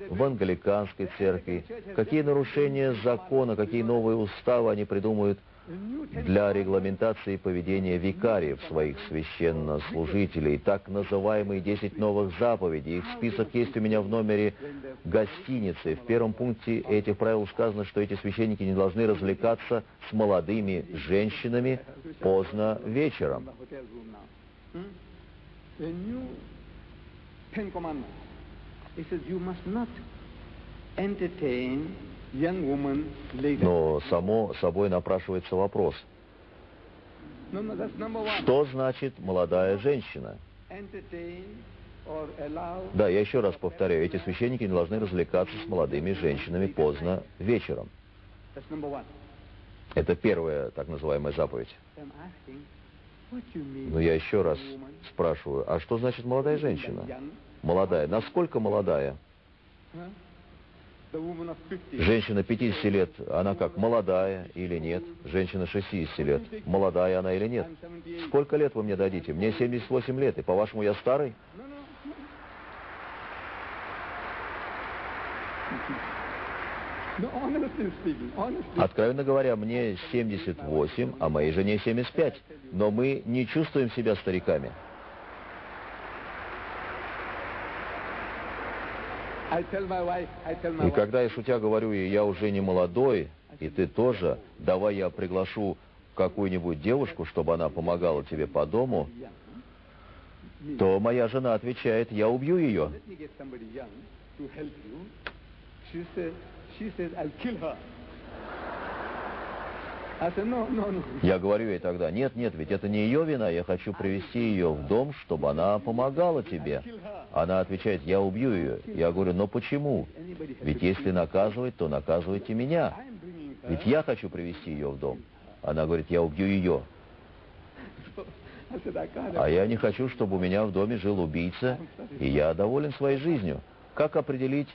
в англиканской церкви, какие нарушения закона, какие новые уставы они придумают для регламентации поведения викариев, своих священнослужителей, так называемые 10 новых заповедей. Их список есть у меня в номере гостиницы. В первом пункте этих правил сказано, что эти священники не должны развлекаться с молодыми женщинами поздно вечером. young woman later. Но само собой напрашивается вопрос, No, that's number one. что значит молодая женщина? Entertain or allow. Да, я еще раз повторяю, эти священники не должны развлекаться с молодыми женщинами поздно вечером. That's number one. Это первая так называемая заповедь. I'm asking, what you mean? Но я еще раз woman? спрашиваю, а что значит молодая женщина? Young? Молодая. Насколько молодая? Huh? The woman of 50. Женщина 50 лет, она как, молодая или нет? Женщина 60 лет, молодая она или нет? I'm 78. Сколько лет вы мне дадите? Мне 78 лет, и по-вашему я старый? No, honestly speaking, honestly. Откровенно говоря, мне 78, а моей жене 75. Но мы не чувствуем себя стариками. I tell my wife, И когда я шутя говорю ей, я уже не молодой, и ты тоже, давай я приглашу какую-нибудь девушку, чтобы она помогала тебе по дому, то моя жена отвечает, я убью ее. let me get somebody young to help you. She says, I'll kill her. I said, no. Я говорю ей тогда, нет, ведь это не ее вина, я хочу привести ее в дом, чтобы она помогала тебе. Она отвечает, я убью ее. Я говорю, но почему? Ведь если наказывать, то наказывайте меня. I'm bringing her. Ведь я хочу привести ее в дом. Она говорит, я убью ее. I said, I can't. А я не хочу, чтобы у меня в доме жил убийца, и я доволен своей жизнью. Как определить?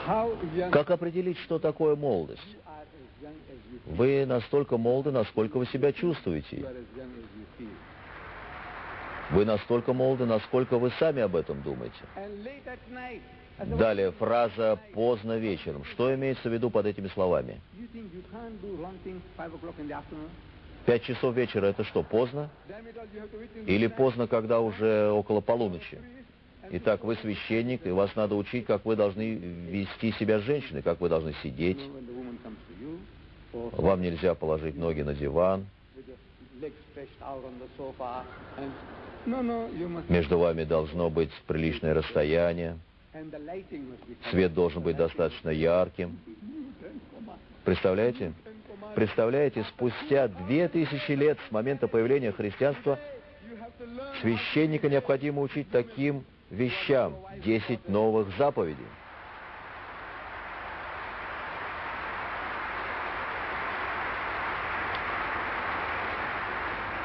How young Как определить, что такое молодость? you are as young as you Вы настолько молоды, насколько вы себя чувствуете. you are as young as you feel. Вы настолько молоды, насколько вы сами об этом думаете. And late at night. I said, Далее, фраза «поздно вечером». Что имеется в виду под этими словами? you think you can't do wrong things 5 o'clock in the afternoon? 5 часов вечера – это что, поздно? Damn it all, you have to wait till Или midnight. поздно, когда уже около полуночи? Итак, вы священник, и вас надо учить, как вы должны вести себя с женщиной, как вы должны сидеть. When the woman comes to you, or Вам нельзя положить ноги на диван. with your legs stretched out on the sofa, and no, you must. Между вами должно быть приличное расстояние. And the lighting must be. Свет должен быть достаточно ярким. Представляете? Представляете, спустя 2000 лет с момента появления христианства You have to learn. священника необходимо учить таким вещам. 10 новых заповедей.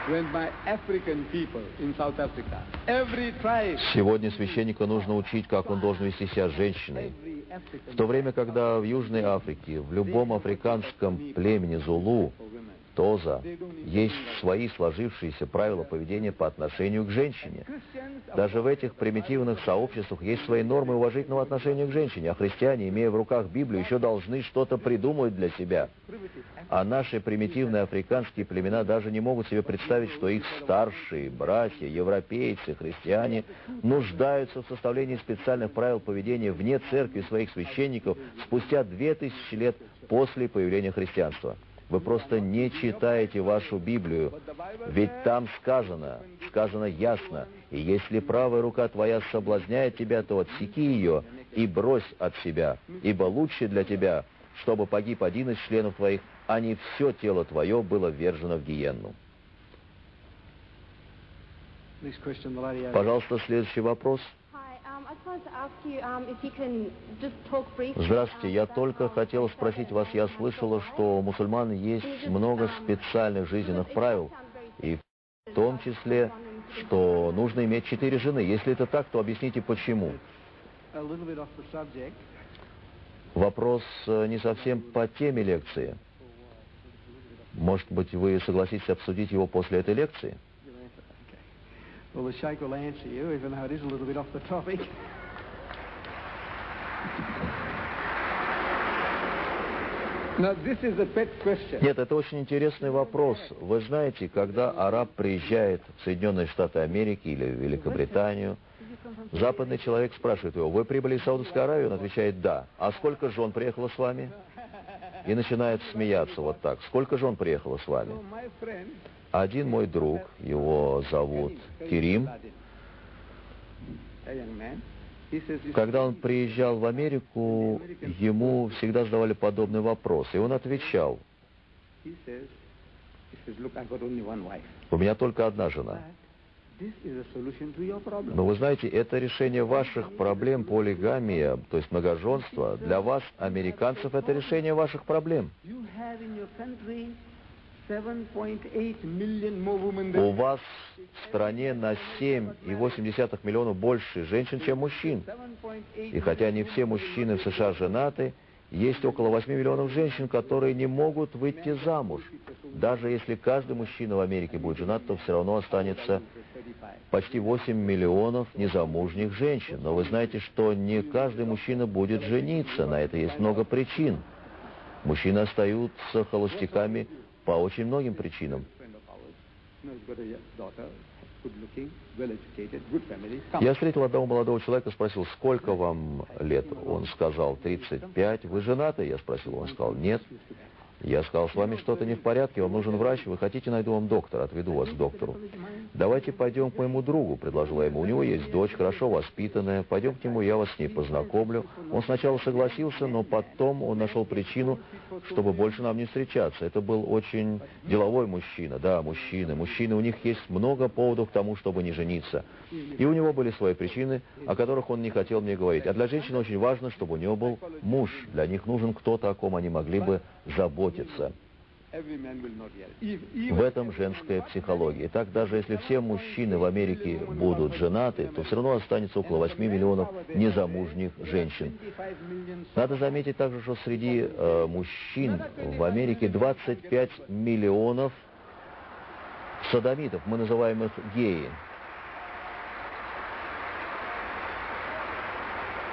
When my African people in South Africa, every tribe, Сегодня священника нужно учить, как он должен вести себя с женщиной. every African В то время, когда в Южной Африке, в любом африканском племени Зулу, for women, Тоза, есть свои сложившиеся правила поведения по отношению к женщине. Christians Даже в этих примитивных сообществах есть свои нормы уважительного отношения к женщине, а христиане, имея в руках Библию, еще должны что-то придумывать для себя. primitive А наши примитивные африканские племена даже не могут себе представить, что их старшие братья, европейцы, христиане, нуждаются в составлении специальных правил поведения вне церкви своих священников спустя 2000 лет после появления христианства. Вы просто не читаете вашу Библию, ведь там сказано ясно, и если правая рука твоя соблазняет тебя, то отсеки ее и брось от себя, ибо лучше для тебя, чтобы погиб один из членов твоих, а не все тело твое было ввержено в гиенну. Next question, the lady over. Пожалуйста, следующий вопрос. Hi, I just wanted to ask you if you can just talk briefly. Здравствуйте, я только хотел спросить вас, я слышала, что у мусульман есть много специальных жизненных правил, и в том числе, что нужно иметь 4 жены. Если это так, то объясните, почему. A little bit off the subject. Вопрос не совсем по теме лекции. Может быть, вы согласитесь обсудить его после этой лекции? You'll answer. Okay. Well, the Sheikh will answer you, even though it is a little bit off the topic. Now this is a pet question. Нет, это очень интересный вопрос. Вы знаете, когда араб приезжает в Соединенные Штаты Америки или в Великобританию, западный человек спрашивает его, вы прибыли из Саудовской Аравии? Он отвечает, да. А сколько жен приехало с вами? И начинает смеяться вот так. Сколько жен приехало с вами? So my friend, Один мой друг, его зовут Керим, a young man. He says, "You Когда он приезжал в Америку, ему всегда задавали подобный вопрос, и он отвечал: he says, look, I've got only one wife. у меня только одна жена. This is a solution to your problem. Но вы знаете, это решение ваших проблем, полигамия, то есть многоженство. Для вас, американцев, это решение ваших проблем. You have in your country 7.8 million more women У than вас в стране на 7,8 миллиона больше женщин, чем мужчин. 7.8 И хотя не все мужчины в США женаты, есть около 8 миллионов женщин, которые не могут выйти замуж. Даже если каждый мужчина в Америке будет женат, то все равно останется почти 8 миллионов незамужних женщин. Но вы знаете, что не каждый мужчина будет жениться. На это есть много причин. Мужчины остаются холостяками по очень многим причинам. friend of ours. You know, he's got a daughter, good looking, well educated, good family. Я встретил одного молодого человека, спросил, сколько вам лет? Он сказал, 35. Вы женаты? Я спросил, он сказал, нет. Я сказал, с вами что-то не в порядке, вам нужен врач, вы хотите, найду вам доктора, отведу вас к доктору. Давайте пойдем к моему другу, предложила ему. У него есть дочь, хорошо воспитанная, пойдем к нему, я вас с ней познакомлю. Он сначала согласился, но потом он нашел причину, чтобы больше нам не встречаться. Это был очень деловой мужчина, да, мужчины. Мужчины, у них есть много поводов к тому, чтобы не жениться. И у него были свои причины, о которых он не хотел мне говорить. А для женщин очень важно, чтобы у него был муж. Для них нужен кто-то, о ком они могли бы заботиться. Every man will not yell. В этом женская психология. Итак, даже если все мужчины в Америке будут женаты, то все равно останется около 8 миллионов незамужних женщин. Надо заметить также, что среди мужчин в Америке 25 миллионов содомитов, мы называем их геи.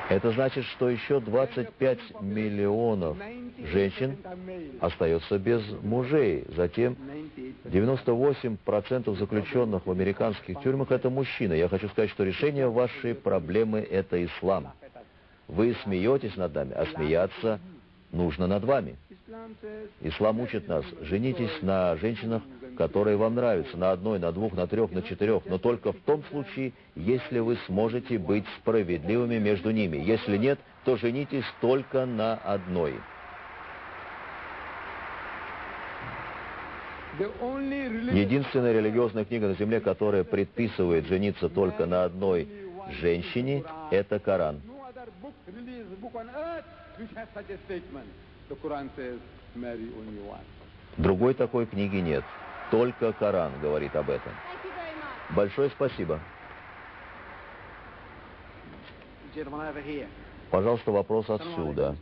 Это значит, что еще 25 миллионов женщин остается без мужей. Затем 98% заключенных в американских тюрьмах – это мужчины. Я хочу сказать, что решение вашей проблемы – это ислам. Вы смеетесь над нами, а смеяться нужно над вами. Ислам учит нас, женитесь на женщинах, которые вам нравятся, на одной, на двух, на трех, на четырех, но только в том случае, если вы сможете быть справедливыми между ними. Если нет, то женитесь только на одной. Единственная религиозная книга на земле, которая предписывает жениться только на одной женщине, это Коран. Другой такой книги нет. Только Коран говорит об этом. Thank you very much. Большое спасибо. Gentleman over here. Пожалуйста, вопрос отсюда.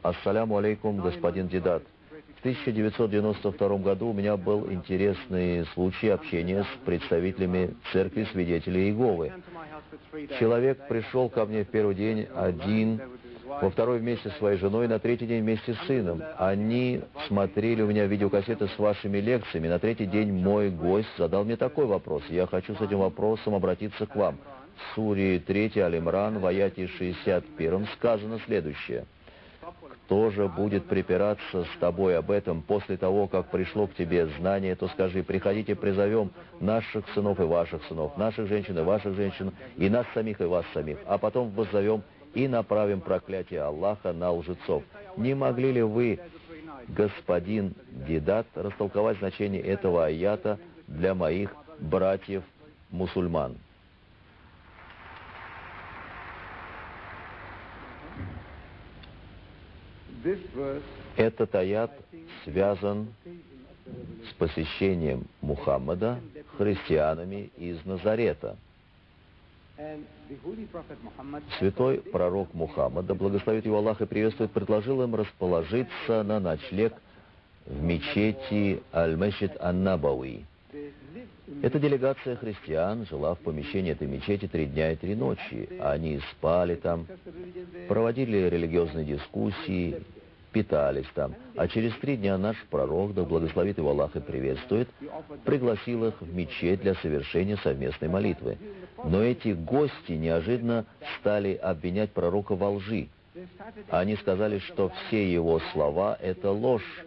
Ассаляму алейкум, господин Дидат. В 1992 году у меня был интересный случай общения с представителями Церкви Свидетелей Иеговы. Человек пришел ко мне в первый день один, во второй вместе со своей женой, на третий день вместе с сыном. Они смотрели у меня видеокассеты с вашими лекциями. На третий день мой гость задал мне такой вопрос. Я хочу с этим вопросом обратиться к вам. В суре 3 Аль-Имран в аяте 61 сказано следующее. Кто же будет припираться с тобой об этом после того, как пришло к тебе знание, то скажи, приходите, призовем наших сынов и ваших сынов, наших женщин и ваших женщин, и нас самих и вас самих, а потом воззовем и направим проклятие Аллаха на лжецов. Не могли ли вы, господин Дидат, растолковать значение этого аята для моих братьев-мусульман? Этот аят связан с посещением Мухаммада христианами из Назарета. Святой пророк Мухаммад, да благословит его Аллах и приветствует, предложил им расположиться на ночлег в мечети Аль-Машид Ан-Набауи. Эта делегация христиан жила в помещении этой мечети 3 дня и 3 ночи. Они спали там, проводили религиозные дискуссии, питались там. А через 3 дня наш пророк, да благословит его Аллах и приветствует, пригласил их в мечеть для совершения совместной молитвы. Но эти гости неожиданно стали обвинять пророка во лжи. Они сказали, что все его слова – это ложь.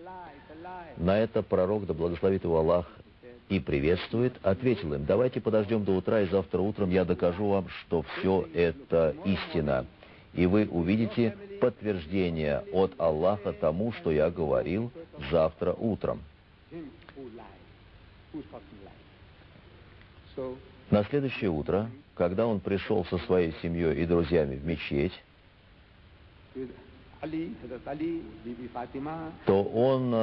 На это пророк, да благословит его Аллах и приветствует, ответил им: давайте подождем до утра, и завтра утром я докажу вам, что все это истина. И вы увидите подтверждение от Аллаха тому, что я говорил завтра утром. На следующее утро, когда он пришел со своей семьей и друзьями в мечеть, то он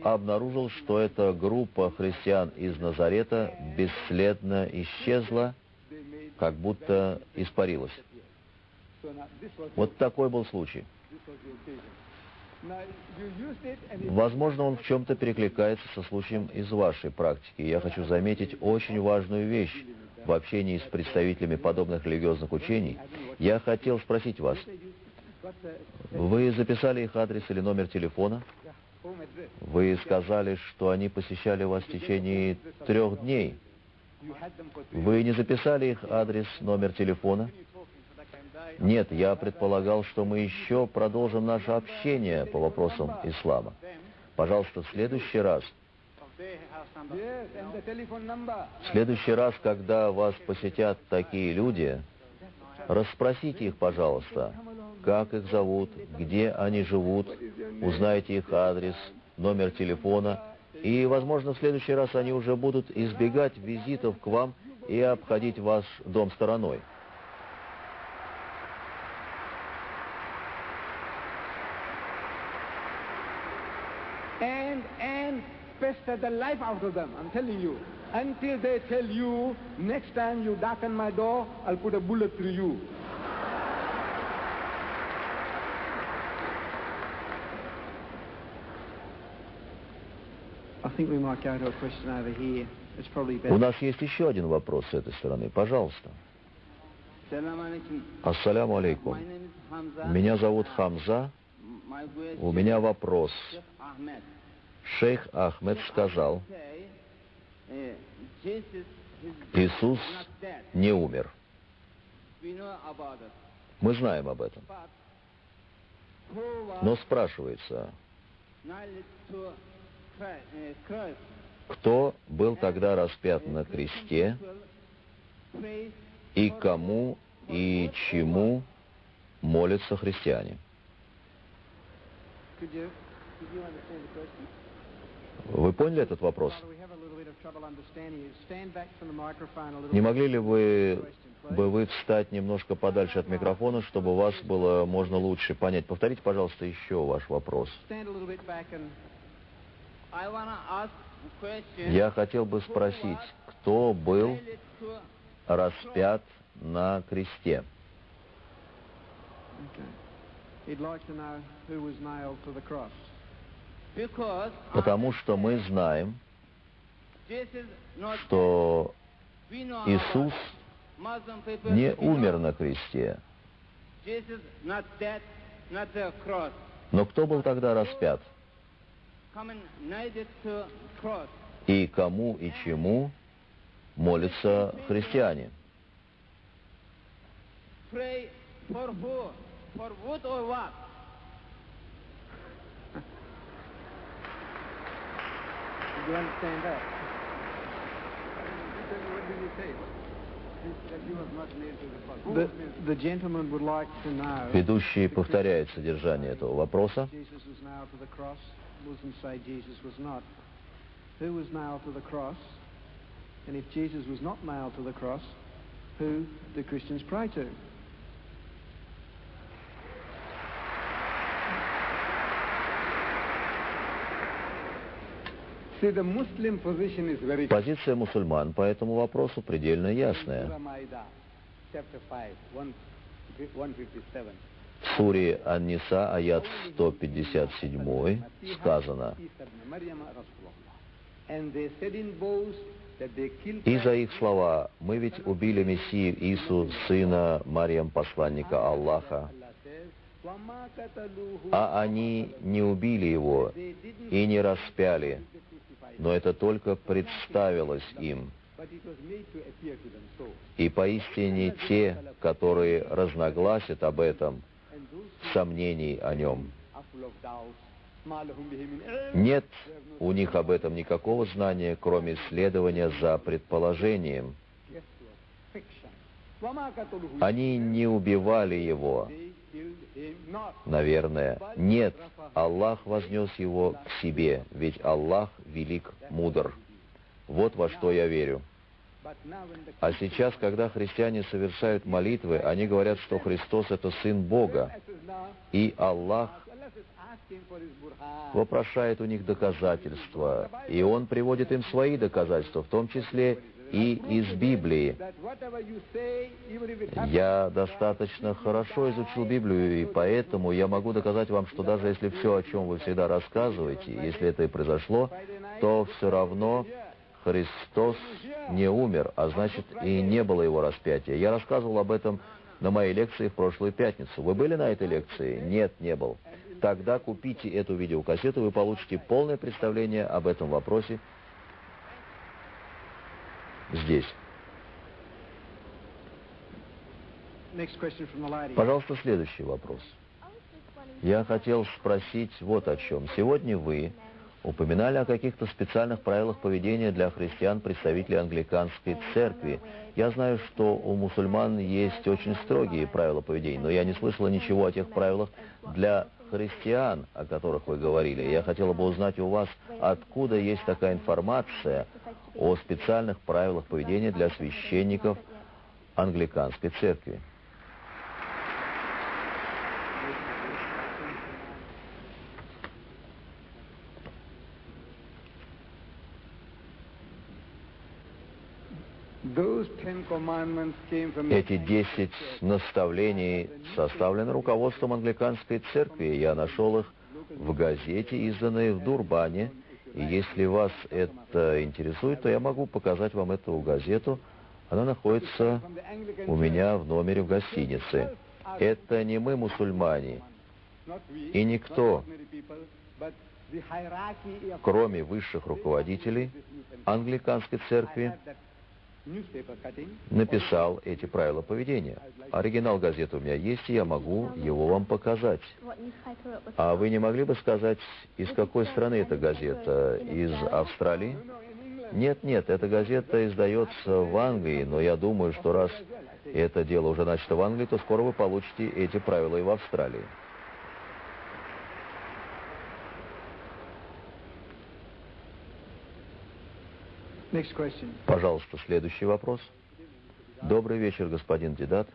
обнаружил, что эта группа христиан из Назарета бесследно исчезла, как будто испарилась. Вот такой был случай. Возможно, он в чем-то перекликается со случаем из вашей практики. Я хочу заметить очень важную вещь в общении с представителями подобных религиозных учений. Я хотел спросить вас, вы записали их адрес или номер телефона? Вы сказали, что они посещали вас в течение 3 дней. Вы не записали их адрес, номер телефона? Нет, я предполагал, что мы еще продолжим наше общение по вопросам ислама. Пожалуйста, в следующий раз, когда вас посетят такие люди, расспросите их, пожалуйста, как их зовут, где они живут, узнайте их адрес, номер телефона, и, возможно, в следующий раз они уже будут избегать визитов к вам и обходить ваш дом стороной. And pester the life out of them, I'm telling you. Until they tell you, next time you darken my door, I'll put a bullet through you. I think we might go to a question over here. It's probably У better. нас есть еще один вопрос с этой стороны. Пожалуйста. Ассаляму алейкум. Меня зовут Хамза. У меня вопрос. Шейх Ахмед сказал, Иисус не умер. Мы знаем об этом. Но спрашивается, кто был тогда распят на кресте, и кому и чему молятся христиане? Вы поняли этот вопрос? Не могли ли вы встать немножко подальше от микрофона, чтобы вас было можно лучше понять? Повторите, пожалуйста, еще ваш вопрос. Я хотел бы спросить, кто был распят на кресте? Потому что мы знаем, что Иисус не умер на кресте. Но кто был тогда распят? И кому и чему молятся христиане? Do you understand that? The gentleman would like to know. Ведущий повторяет содержание этого вопроса. Jesus was nailed to the cross. Muslims say Jesus was not. Who was nailed to the cross? And if Jesus was not nailed to the cross, who do Christians pray to? See, the Muslim position is very clear. Позиция мусульман по этому вопросу предельно ясная. Surah Ma'idah, chapter 5, 157. В суре Ан-Ниса, аят 157, сказано: And they said in boast that they killed «И за их слова мы ведь убили Мессию Ису, сына Марьям, посланника Аллаха, а они не убили его и не распяли, но это только представилось им. И поистине те, которые разногласят об этом, сомнений о нем. Нет у них об этом никакого знания, кроме следования за предположением. Они не убивали его, наверное. Нет, Аллах вознес его к себе, ведь Аллах велик, мудр. Вот во что я верю. А сейчас, когда христиане совершают молитвы, они говорят, что Христос — это Сын Бога, и Аллах вопрошает у них доказательства, и Он приводит им свои доказательства, в том числе и из Библии. Я достаточно хорошо изучил Библию, и поэтому я могу доказать вам, что даже если все, о чем вы всегда рассказываете, если это и произошло, то все равно Христос не умер, а значит и не было Его распятия. Я рассказывал об этом на моей лекции в прошлую пятницу. Вы были на этой лекции? Нет, не был. Тогда купите эту видеокассету, вы получите полное представление об этом вопросе здесь. Пожалуйста, следующий вопрос. Я хотел спросить вот о чем. Сегодня вы упоминали о каких-то специальных правилах поведения для христиан, представителей англиканской церкви. Я знаю, что у мусульман есть очень строгие правила поведения, но я не слышала ничего о тех правилах для христиан, о которых вы говорили. Я хотела бы узнать у вас, откуда есть такая информация о специальных правилах поведения для священников англиканской церкви. Эти 10 наставлений составлены руководством англиканской церкви. Я нашел их в газете, изданной в Дурбане. И если вас это интересует, то я могу показать вам эту газету. Она находится у меня в номере в гостинице. Это не мы, мусульмане, и никто, кроме высших руководителей англиканской церкви, написал эти правила поведения. Оригинал газеты у меня есть, и я могу его вам показать. А вы не могли бы сказать, из какой страны эта газета? Из Австралии? Нет, эта газета издается в Англии, но я думаю, что раз это дело уже начато в Англии, то скоро вы получите эти правила и в Австралии. Пожалуйста, следующий вопрос. Добрый вечер, господин Дедат.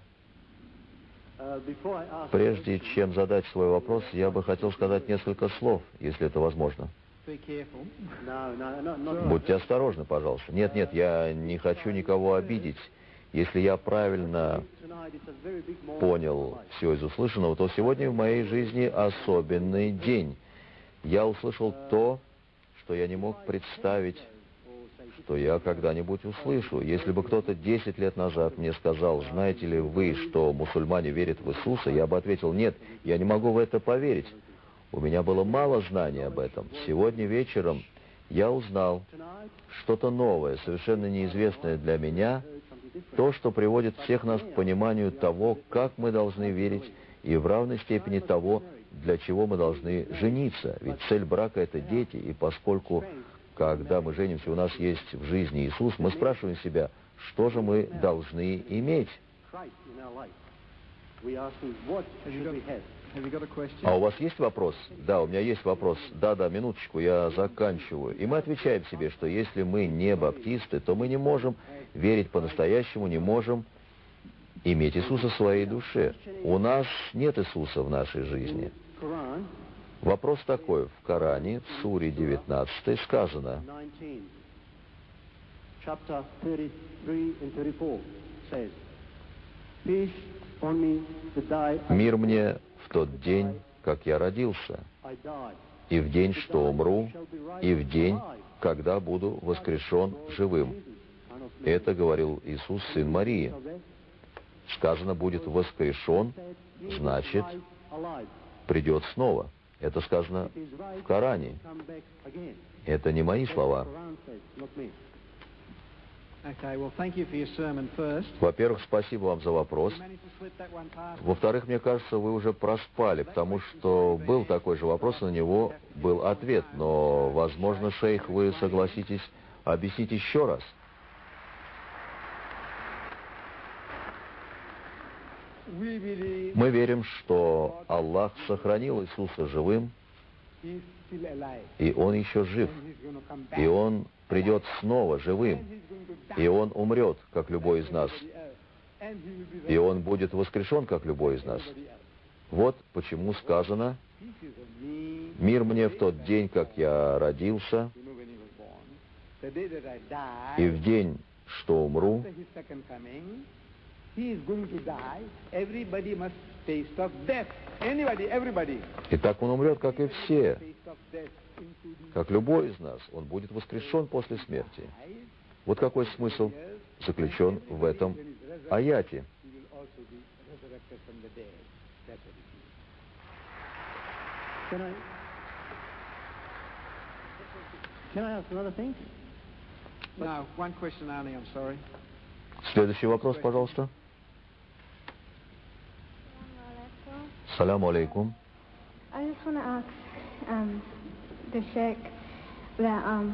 Прежде чем задать свой вопрос, я бы хотел сказать несколько слов, если это возможно. Будьте осторожны, пожалуйста. Нет, я не хочу никого обидеть. Если я правильно понял все из услышанного, то сегодня в моей жизни особенный день. Я услышал то, что я не мог представить, что я когда-нибудь услышу. Если бы кто-то 10 лет назад мне сказал, знаете ли вы, что мусульмане верят в Иисуса, я бы ответил, нет, я не могу в это поверить. У меня было мало знаний об этом. Сегодня вечером я узнал что-то новое, совершенно неизвестное для меня, то, что приводит всех нас к пониманию того, как мы должны верить, и в равной степени того, для чего мы должны жениться. Ведь цель брака — это дети, и поскольку когда мы женимся, у нас есть в жизни Иисус, мы спрашиваем себя, что же мы должны иметь. А у вас есть вопрос? Да, у меня есть вопрос. Да, минуточку, я заканчиваю. И мы отвечаем себе, что если мы не баптисты, то мы не можем верить по-настоящему, не можем иметь Иисуса в своей душе. У нас нет Иисуса в нашей жизни. Вопрос такой. В Коране, в суре 19 сказано: «Мир мне в тот день, как я родился, и в день, что умру, и в день, когда буду воскрешен живым». Это говорил Иисус, сын Марии. Сказано, будет воскрешен, значит, придет снова. Это сказано в Коране. Это не мои слова. Okay, well, thank you for your sermon first. Во-первых, спасибо вам за вопрос. You managed to slip that one past. Во-вторых, мне кажется, вы уже проспали, потому что был такой же вопрос, на него был ответ. Но, возможно, шейх, вы согласитесь объяснить еще раз. We believe Мы верим, что Аллах сохранил Иисуса живым, He's still alive. и Он еще жив. And He's going to come back. И Он придет снова живым. And He's going to die. И Он умрет, как любой из нас. And He will be И Он будет воскрешен, как любой из нас. Вот почему сказано: Pieces of me. «Мир мне в тот день, как я родился, You know when He was born. The day that I die. и в день, что умру». After His second coming, He is going to die. Everybody must taste of death. Anybody, everybody. И так Он умрет, как и все. Taste of death, including Как любой из нас, Он будет воскрешен после смерти. Вот какой смысл заключен в этом аяте. He will also be resurrected from the dead. That's what it means. Can I ask another thing? No, one question only, I'm sorry. Следующий вопрос, пожалуйста. Саляму алейкум. I just want to ask the Sheikh that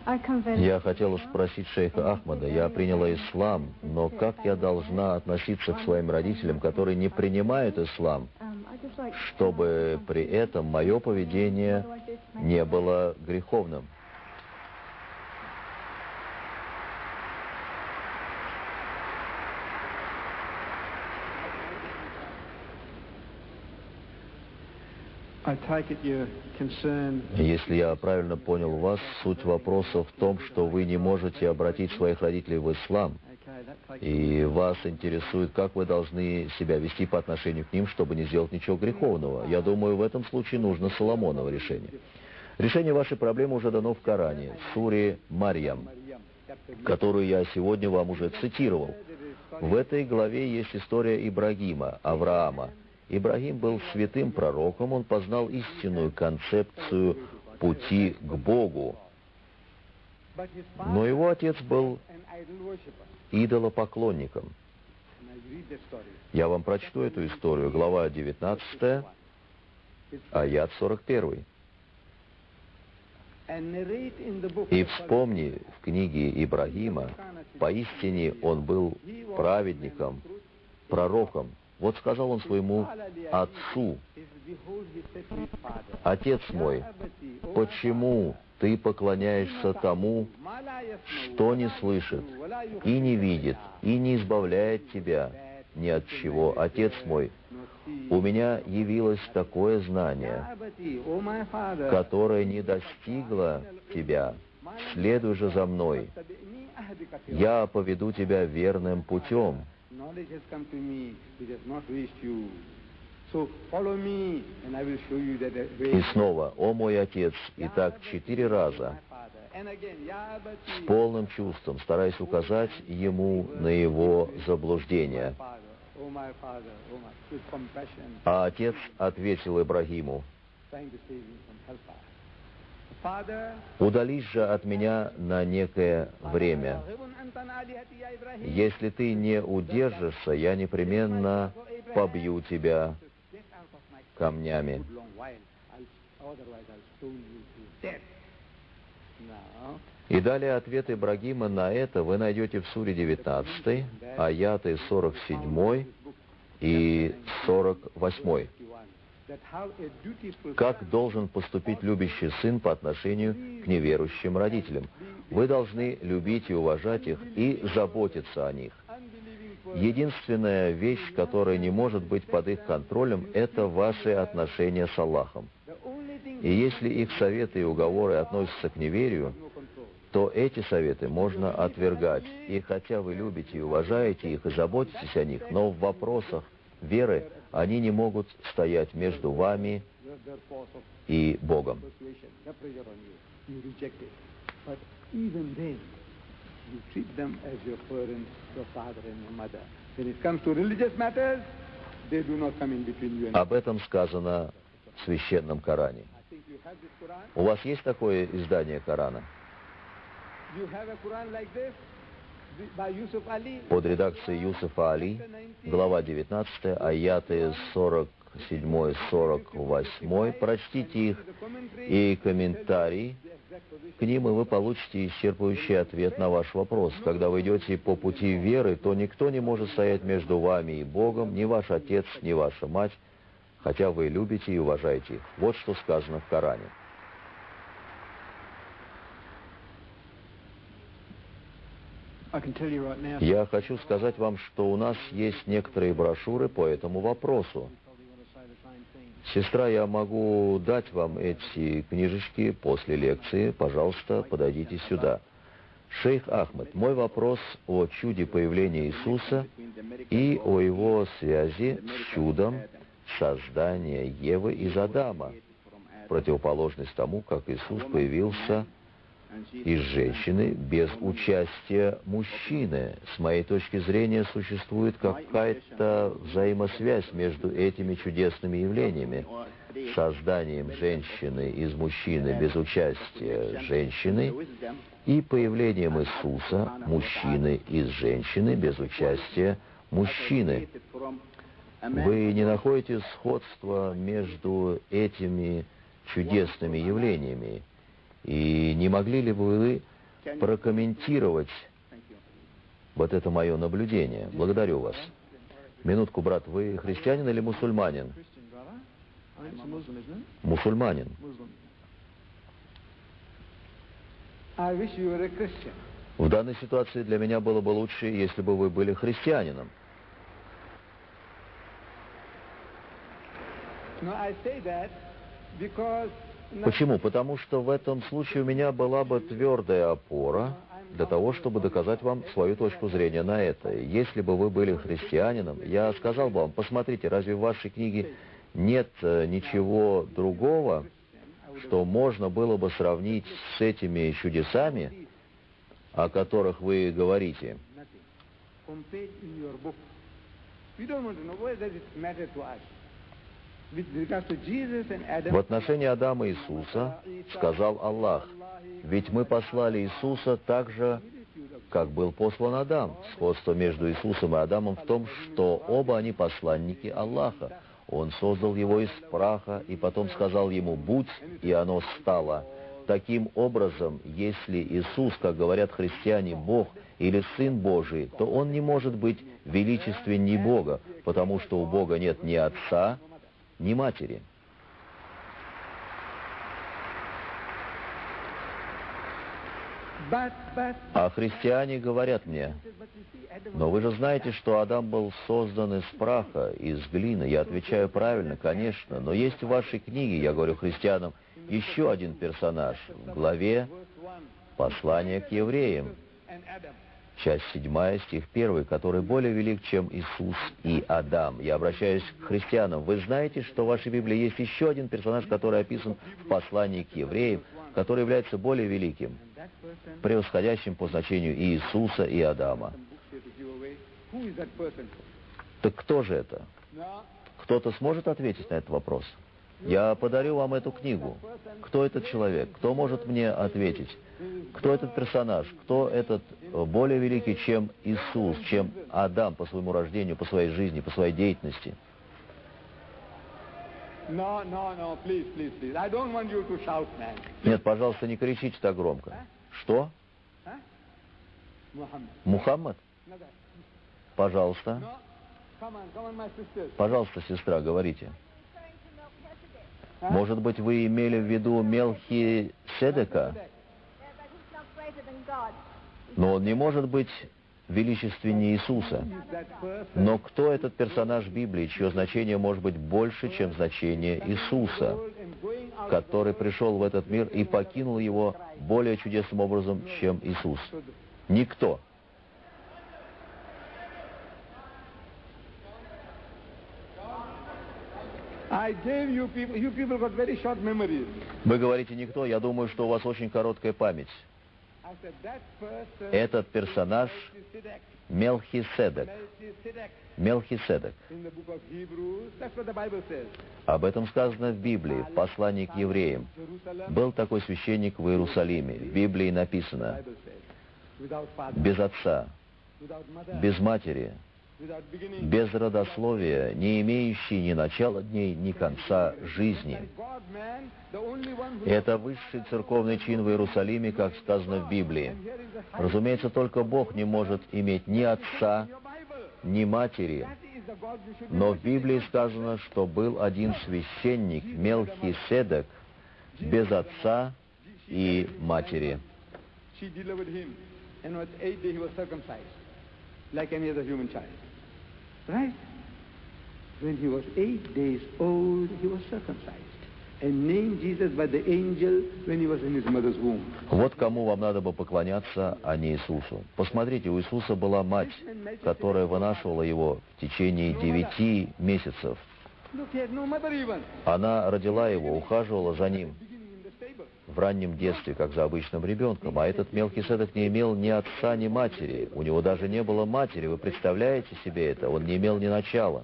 I converted. Я хотела спросить шейха Ахмада. Я приняла ислам, но как я должна относиться к своим родителям, которые не принимают ислам, I just like чтобы при этом мое поведение не было греховным? I take it your concern Если я правильно понял вас, суть вопроса в том, что вы не можете обратить своих родителей в ислам, okay, that takes и вас интересует, как вы должны себя вести по отношению к ним, чтобы не сделать ничего греховного. Я думаю, в этом случае нужно Соломоново решение. Решение вашей проблемы уже дано в Коране, в суре Марьям, которую я сегодня вам уже цитировал. В этой главе есть история Ибрагима, Авраама. Ибрагим был святым пророком, он познал истинную концепцию пути к Богу. But his Но его отец был an idol worshipper. идолопоклонником. And I read the story. Я вам прочту эту историю, глава 19, аят 41. And narrate in the book «И of вспомни в книге Ибрагима, поистине он был праведником, пророком». Вот сказал он своему отцу: is, behold, he said to his father, «Отец мой, почему ты поклоняешься тому, что не слышит, и не видит, и не избавляет тебя ни от чего? Отец мой, у меня явилось такое знание, O my father, которое не достигло тебя. Следуй же за мной. Я поведу тебя верным путем». knowledge has come to me, which has not reached you. So follow me, and I will show you that the way. И снова: «О мой отец!» И так 4 раза, And again, Ya с Abati, полным чувством, стараясь указать ему на его заблуждение. Father, O my father, O my, with compassion, А отец ответил Ибрагиму: trying to save him from hellfire. Father, «Удались же от меня на некое время. Raghibun anta an alihati ya Ibrahim. Если ты не удержишься, я непременно побью тебя Get out of my камнями». good long while, otherwise I'll stone you to death. Now, И далее ответ Ибрагима на это вы найдете в суре 19, аяты 47 и 48. that how a dutiful Как должен поступить любящий сын по отношению к неверующим родителям? Вы должны любить и уважать их и заботиться о них. unbelieving Единственная вещь, которая не может быть под их контролем, это ваши отношения с Аллахом. the only thing И если их советы и уговоры относятся к неверию, no control. то эти советы можно отвергать. И хотя вы любите и уважаете их и заботитесь о них, но в вопросах веры они не могут стоять между вами Their force of и Богом. persuasion, the pressure on you, you reject it. But even then, you treat them as your parents, your father and your mother. When it comes to religious matters, they do not come in between you and Об этом сказано в Священном Коране. I think you have this Quran. У вас есть такое издание Корана? You have a Quran like this? by Yusuf Ali. под редакцией Юсуфа Али, глава 19, аяты 47-48. Прочтите их и комментарий к ним, и вы получите исчерпывающий ответ на ваш вопрос. Когда вы идете по пути веры, то никто не может стоять между вами и Богом, ни ваш отец, ни ваша мать, хотя вы любите и уважаете их. Вот что сказано в Коране. Я хочу сказать вам, что у нас есть некоторые брошюры по этому вопросу. Сестра, я могу дать вам эти книжечки после лекции. Пожалуйста, подойдите сюда. Шейх Ахмед, мой вопрос о чуде появления Иисуса и о его связи с чудом создания Евы из Адама, противоположность тому, как Иисус появился из женщины без участия мужчины. С моей точки зрения, существует какая-то взаимосвязь между этими чудесными явлениями. Созданием женщины из мужчины без участия женщины и появлением Иисуса, мужчины из женщины без участия мужчины. Вы не находите сходства между этими чудесными явлениями? И не могли ли бы вы прокомментировать вот это мое наблюдение? Благодарю вас. Минутку, брат, вы христианин или мусульманин? Мусульманин. В данной ситуации для меня было бы лучше, если бы вы были христианином. Почему? Потому что в этом случае у меня была бы твердая опора для того, чтобы доказать вам свою точку зрения на это. Если бы вы были христианином, я сказал бы вам, посмотрите, разве в вашей книге нет ничего другого, что можно было бы сравнить с этими чудесами, о которых вы говорите? В отношении Адама и Иисуса сказал Аллах: «Ведь мы послали Иисуса так же, как был послан Адам». Сходство между Иисусом и Адамом в том, что оба они посланники Аллаха. Он создал его из праха и потом сказал ему: «Будь», и оно стало. Таким образом, если Иисус, как говорят христиане, Бог или Сын Божий, то Он не может быть величественней Бога, потому что у Бога нет ни Отца, ни матери. А христиане говорят мне: но вы же знаете, что Адам был создан из праха, из глины. Я отвечаю: правильно, конечно, но есть в вашей книге, я говорю христианам, еще один персонаж в главе «Послание к евреям», часть 7, стих 1, который более велик, чем Иисус и Адам. Я обращаюсь к христианам. Вы знаете, что в вашей Библии есть еще один персонаж, который описан в послании к евреям, который является более великим, превосходящим по значению и Иисуса, и Адама. Так кто же это? Кто-то сможет ответить на этот вопрос? Я подарю вам эту книгу. Кто этот человек? Кто может мне ответить? Кто этот персонаж? Кто этот более великий, чем Иисус, чем Адам по своему рождению, по своей жизни, по своей деятельности? Нет, пожалуйста, не кричите так громко. Что? Мухаммад? Пожалуйста. Пожалуйста, сестра, говорите. Может быть, вы имели в виду Мелхиседека? Но он не может быть величественнее Иисуса. Но кто этот персонаж Библии, чье значение может быть больше, чем значение Иисуса, который пришел в этот мир и покинул его более чудесным образом, чем Иисус? Никто. Вы говорите «никто», я думаю, что у вас очень короткая память. Этот персонаж Мелхиседек. Мелхиседек. Об этом сказано в Библии, в послании к евреям. Был такой священник в Иерусалиме. В Библии написано: без отца, без матери, без родословия, не имеющий ни начала дней, ни конца жизни. Это высший церковный чин в Иерусалиме, как сказано в Библии. Разумеется, только Бог не может иметь ни отца, ни матери, но в Библии сказано, что был один священник, Мелхиседек, без отца и матери. Right? When he was 8 days old, he was circumcised and named Jesus by the angel when he was in his mother's womb. Вот кому вам надо бы поклоняться, а не Иисусу. Посмотрите, у Иисуса была мать, которая вынашивала его в течение 9 месяцев. Look, he had no mother even. Она родила его, ухаживала за ним в раннем детстве, как за обычным ребенком. А этот Мелхиседек не имел ни отца, ни матери. У него даже не было матери. Вы представляете себе это? Он не имел ни начала.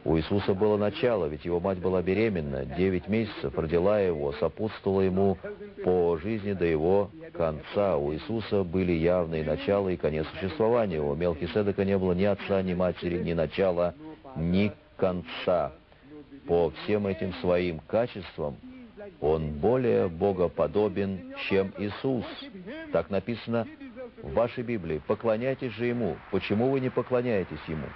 У Иисуса было начало, ведь его мать была беременна. 9 месяцев родила его, сопутствовала ему по жизни до его конца. У Иисуса были явные начало и конец существования. У Мелхиседека не было ни отца, ни матери, ни начала, ни конца. По всем этим своим качествам он более богоподобен, чем Иисус. Так написано в вашей Библии. Поклоняйтесь же Ему. Почему вы не поклоняетесь Ему?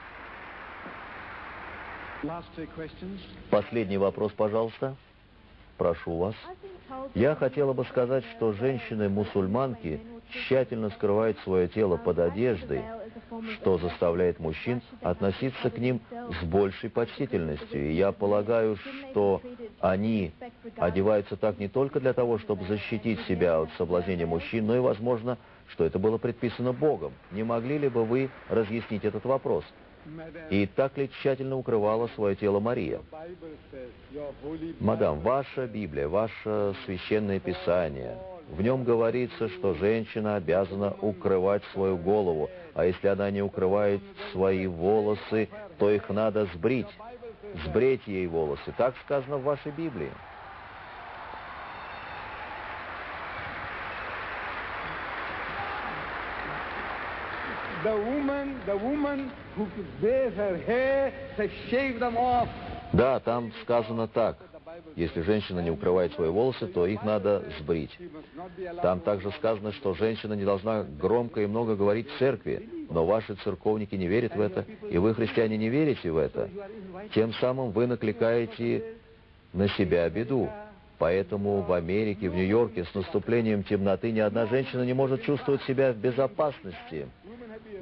Последний вопрос, пожалуйста. Прошу вас. Я хотела бы сказать, что женщины-мусульманки тщательно скрывают свое тело под одеждой, что заставляет мужчин относиться к ним с большей почтительностью. И я полагаю, что они одеваются так не только для того, чтобы защитить себя от соблазнения мужчин, но и, возможно, что это было предписано Богом. Не могли ли бы вы разъяснить этот вопрос? И так ли тщательно укрывала свое тело Мария? Мадам, ваша Библия, ваше Священное Писание, в нем говорится, что женщина обязана укрывать свою голову, а если она не укрывает свои волосы, то их надо сбрить. Сбрить ей волосы. Так сказано в вашей Библии. The woman who wears her hair, to shave them off. Да, там сказано так. Если женщина не укрывает свои волосы, то их надо сбрить. Там также сказано, что женщина не должна громко и много говорить в церкви. Но ваши церковники не верят в это, и вы, христиане, не верите в это. Тем самым вы накликаете на себя беду. Поэтому в Америке, в Нью-Йорке с наступлением темноты ни одна женщина не может чувствовать себя в безопасности.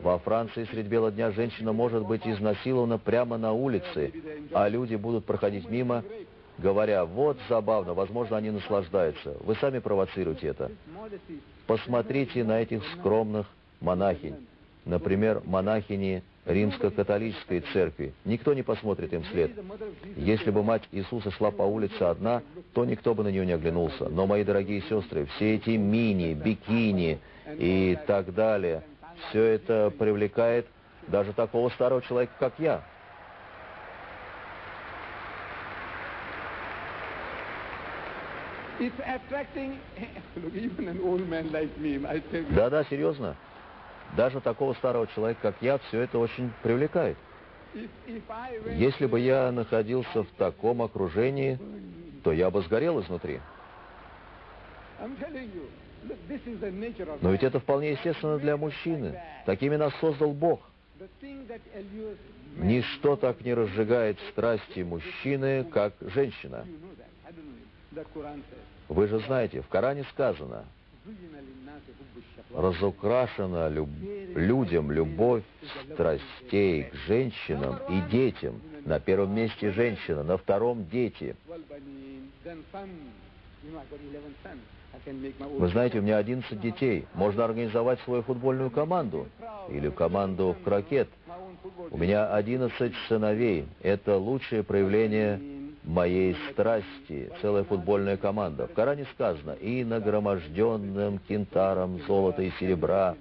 Во Франции средь бела дня женщина может быть изнасилована прямо на улице, а люди будут проходить мимо, говоря: вот забавно, возможно, они наслаждаются. Вы сами провоцируете это. Посмотрите на этих скромных монахинь. Например, монахини Римско-католической церкви. Никто не посмотрит им вслед. Если бы мать Иисуса шла по улице одна, то никто бы на нее не оглянулся. Но, мои дорогие сестры, все эти мини, бикини и так далее, все это привлекает даже такого старого человека, как я. Да-да, серьезно. Даже такого старого человека, как я, все это очень привлекает. Если бы я находился в таком окружении, то я бы сгорел изнутри. Но ведь это вполне естественно для мужчины. Такими нас создал Бог. Ничто так не разжигает страсти мужчины, как женщина. Вы же знаете, в Коране сказано: разукрашена людям любовь страстей к женщинам и детям. На первом месте женщина, на втором дети. Вы знаете, у меня 11 детей. Можно организовать свою футбольную команду или команду в крокет. У меня 11 сыновей. Это лучшее проявление моей страсти, целая футбольная команда. В Коране сказано: и нагроможденным кентаром золота и серебра,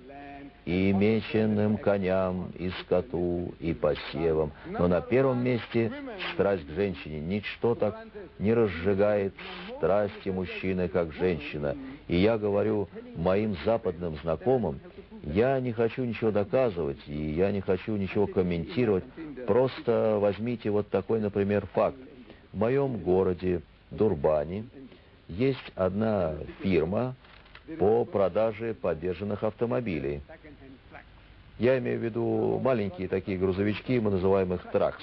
и меченным коням, и скоту, и посевам. Но на первом месте страсть к женщине. Ничто так не разжигает страсти мужчины, как женщина. И я говорю моим западным знакомым: Я не хочу ничего доказывать, и я не хочу ничего комментировать. Просто возьмите вот такой, например, факт. В моем городе Дурбане есть одна фирма по продаже подержанных автомобилей. Я имею в виду маленькие такие грузовички, мы называем их тракс.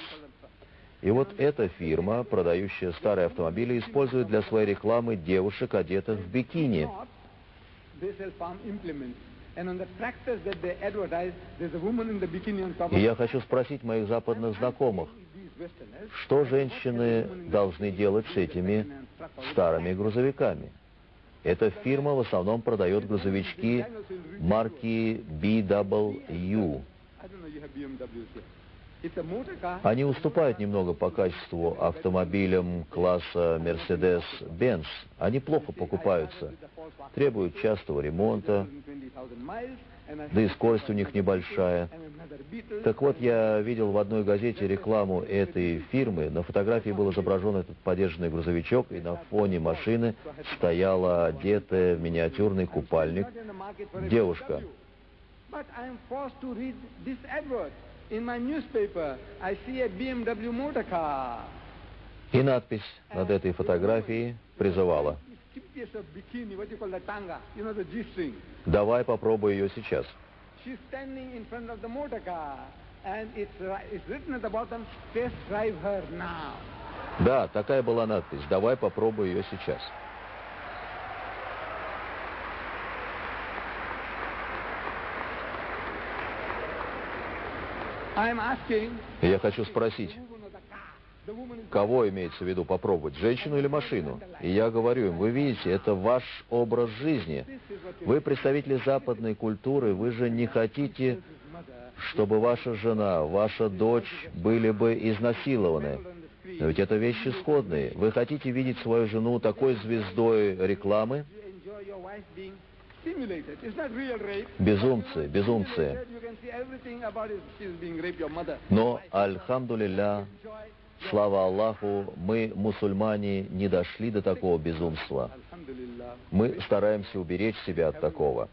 И вот эта фирма, продающая старые автомобили, использует для своей рекламы девушек, одетых в бикини. И я хочу спросить моих западных знакомых, что женщины должны делать с этими старыми грузовиками? Эта фирма в основном продает грузовички марки BW. Они уступают немного по качеству автомобилям класса Mercedes-Benz. Они плохо покупаются, требуют частого ремонта, да и скорость у них небольшая. Так вот, я видел в одной газете рекламу этой фирмы. На фотографии был изображен этот подержанный грузовичок, и на фоне машины стояла одетая в миниатюрный купальник девушка. И надпись над этой фотографией призывала: «Давай попробуй ее сейчас». Да, такая была надпись: «Давай попробуй ее сейчас». Я хочу спросить, кого имеется в виду попробовать, женщину или машину? И я говорю им: вы видите, это ваш образ жизни. Вы представители западной культуры, вы же не хотите, чтобы ваша жена, ваша дочь были бы изнасилованы. Но ведь это вещи сходные. Вы хотите видеть свою жену такой звездой рекламы? Безумцы, безумцы. Но, альхамдулилля, слава Аллаху, мы, мусульмане, не дошли до такого безумства. Мы стараемся уберечь себя от такого.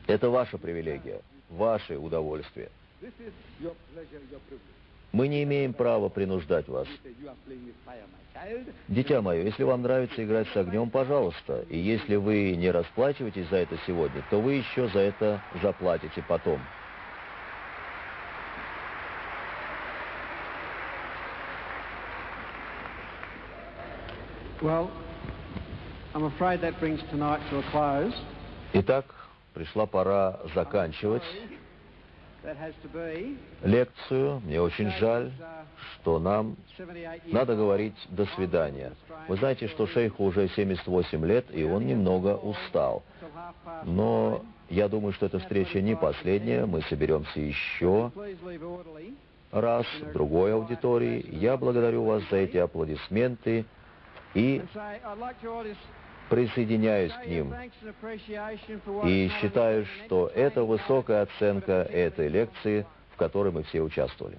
Это ваша привилегия, ваше удовольствие. Мы не имеем права принуждать вас. Дитя мое, если вам нравится играть с огнем, пожалуйста. И если вы не расплачиваетесь за это сегодня, то вы еще за это заплатите потом. Итак, пришла пора заканчивать лекцию. Мне очень жаль, что нам надо говорить «до свидания». Вы знаете, что шейху уже 78 лет, и он немного устал. Но я думаю, что эта встреча не последняя. Мы соберемся еще раз в другой аудитории. Я благодарю вас за эти аплодисменты и присоединяюсь к ним. И считаю, что это высокая оценка этой лекции, в которой мы все участвовали.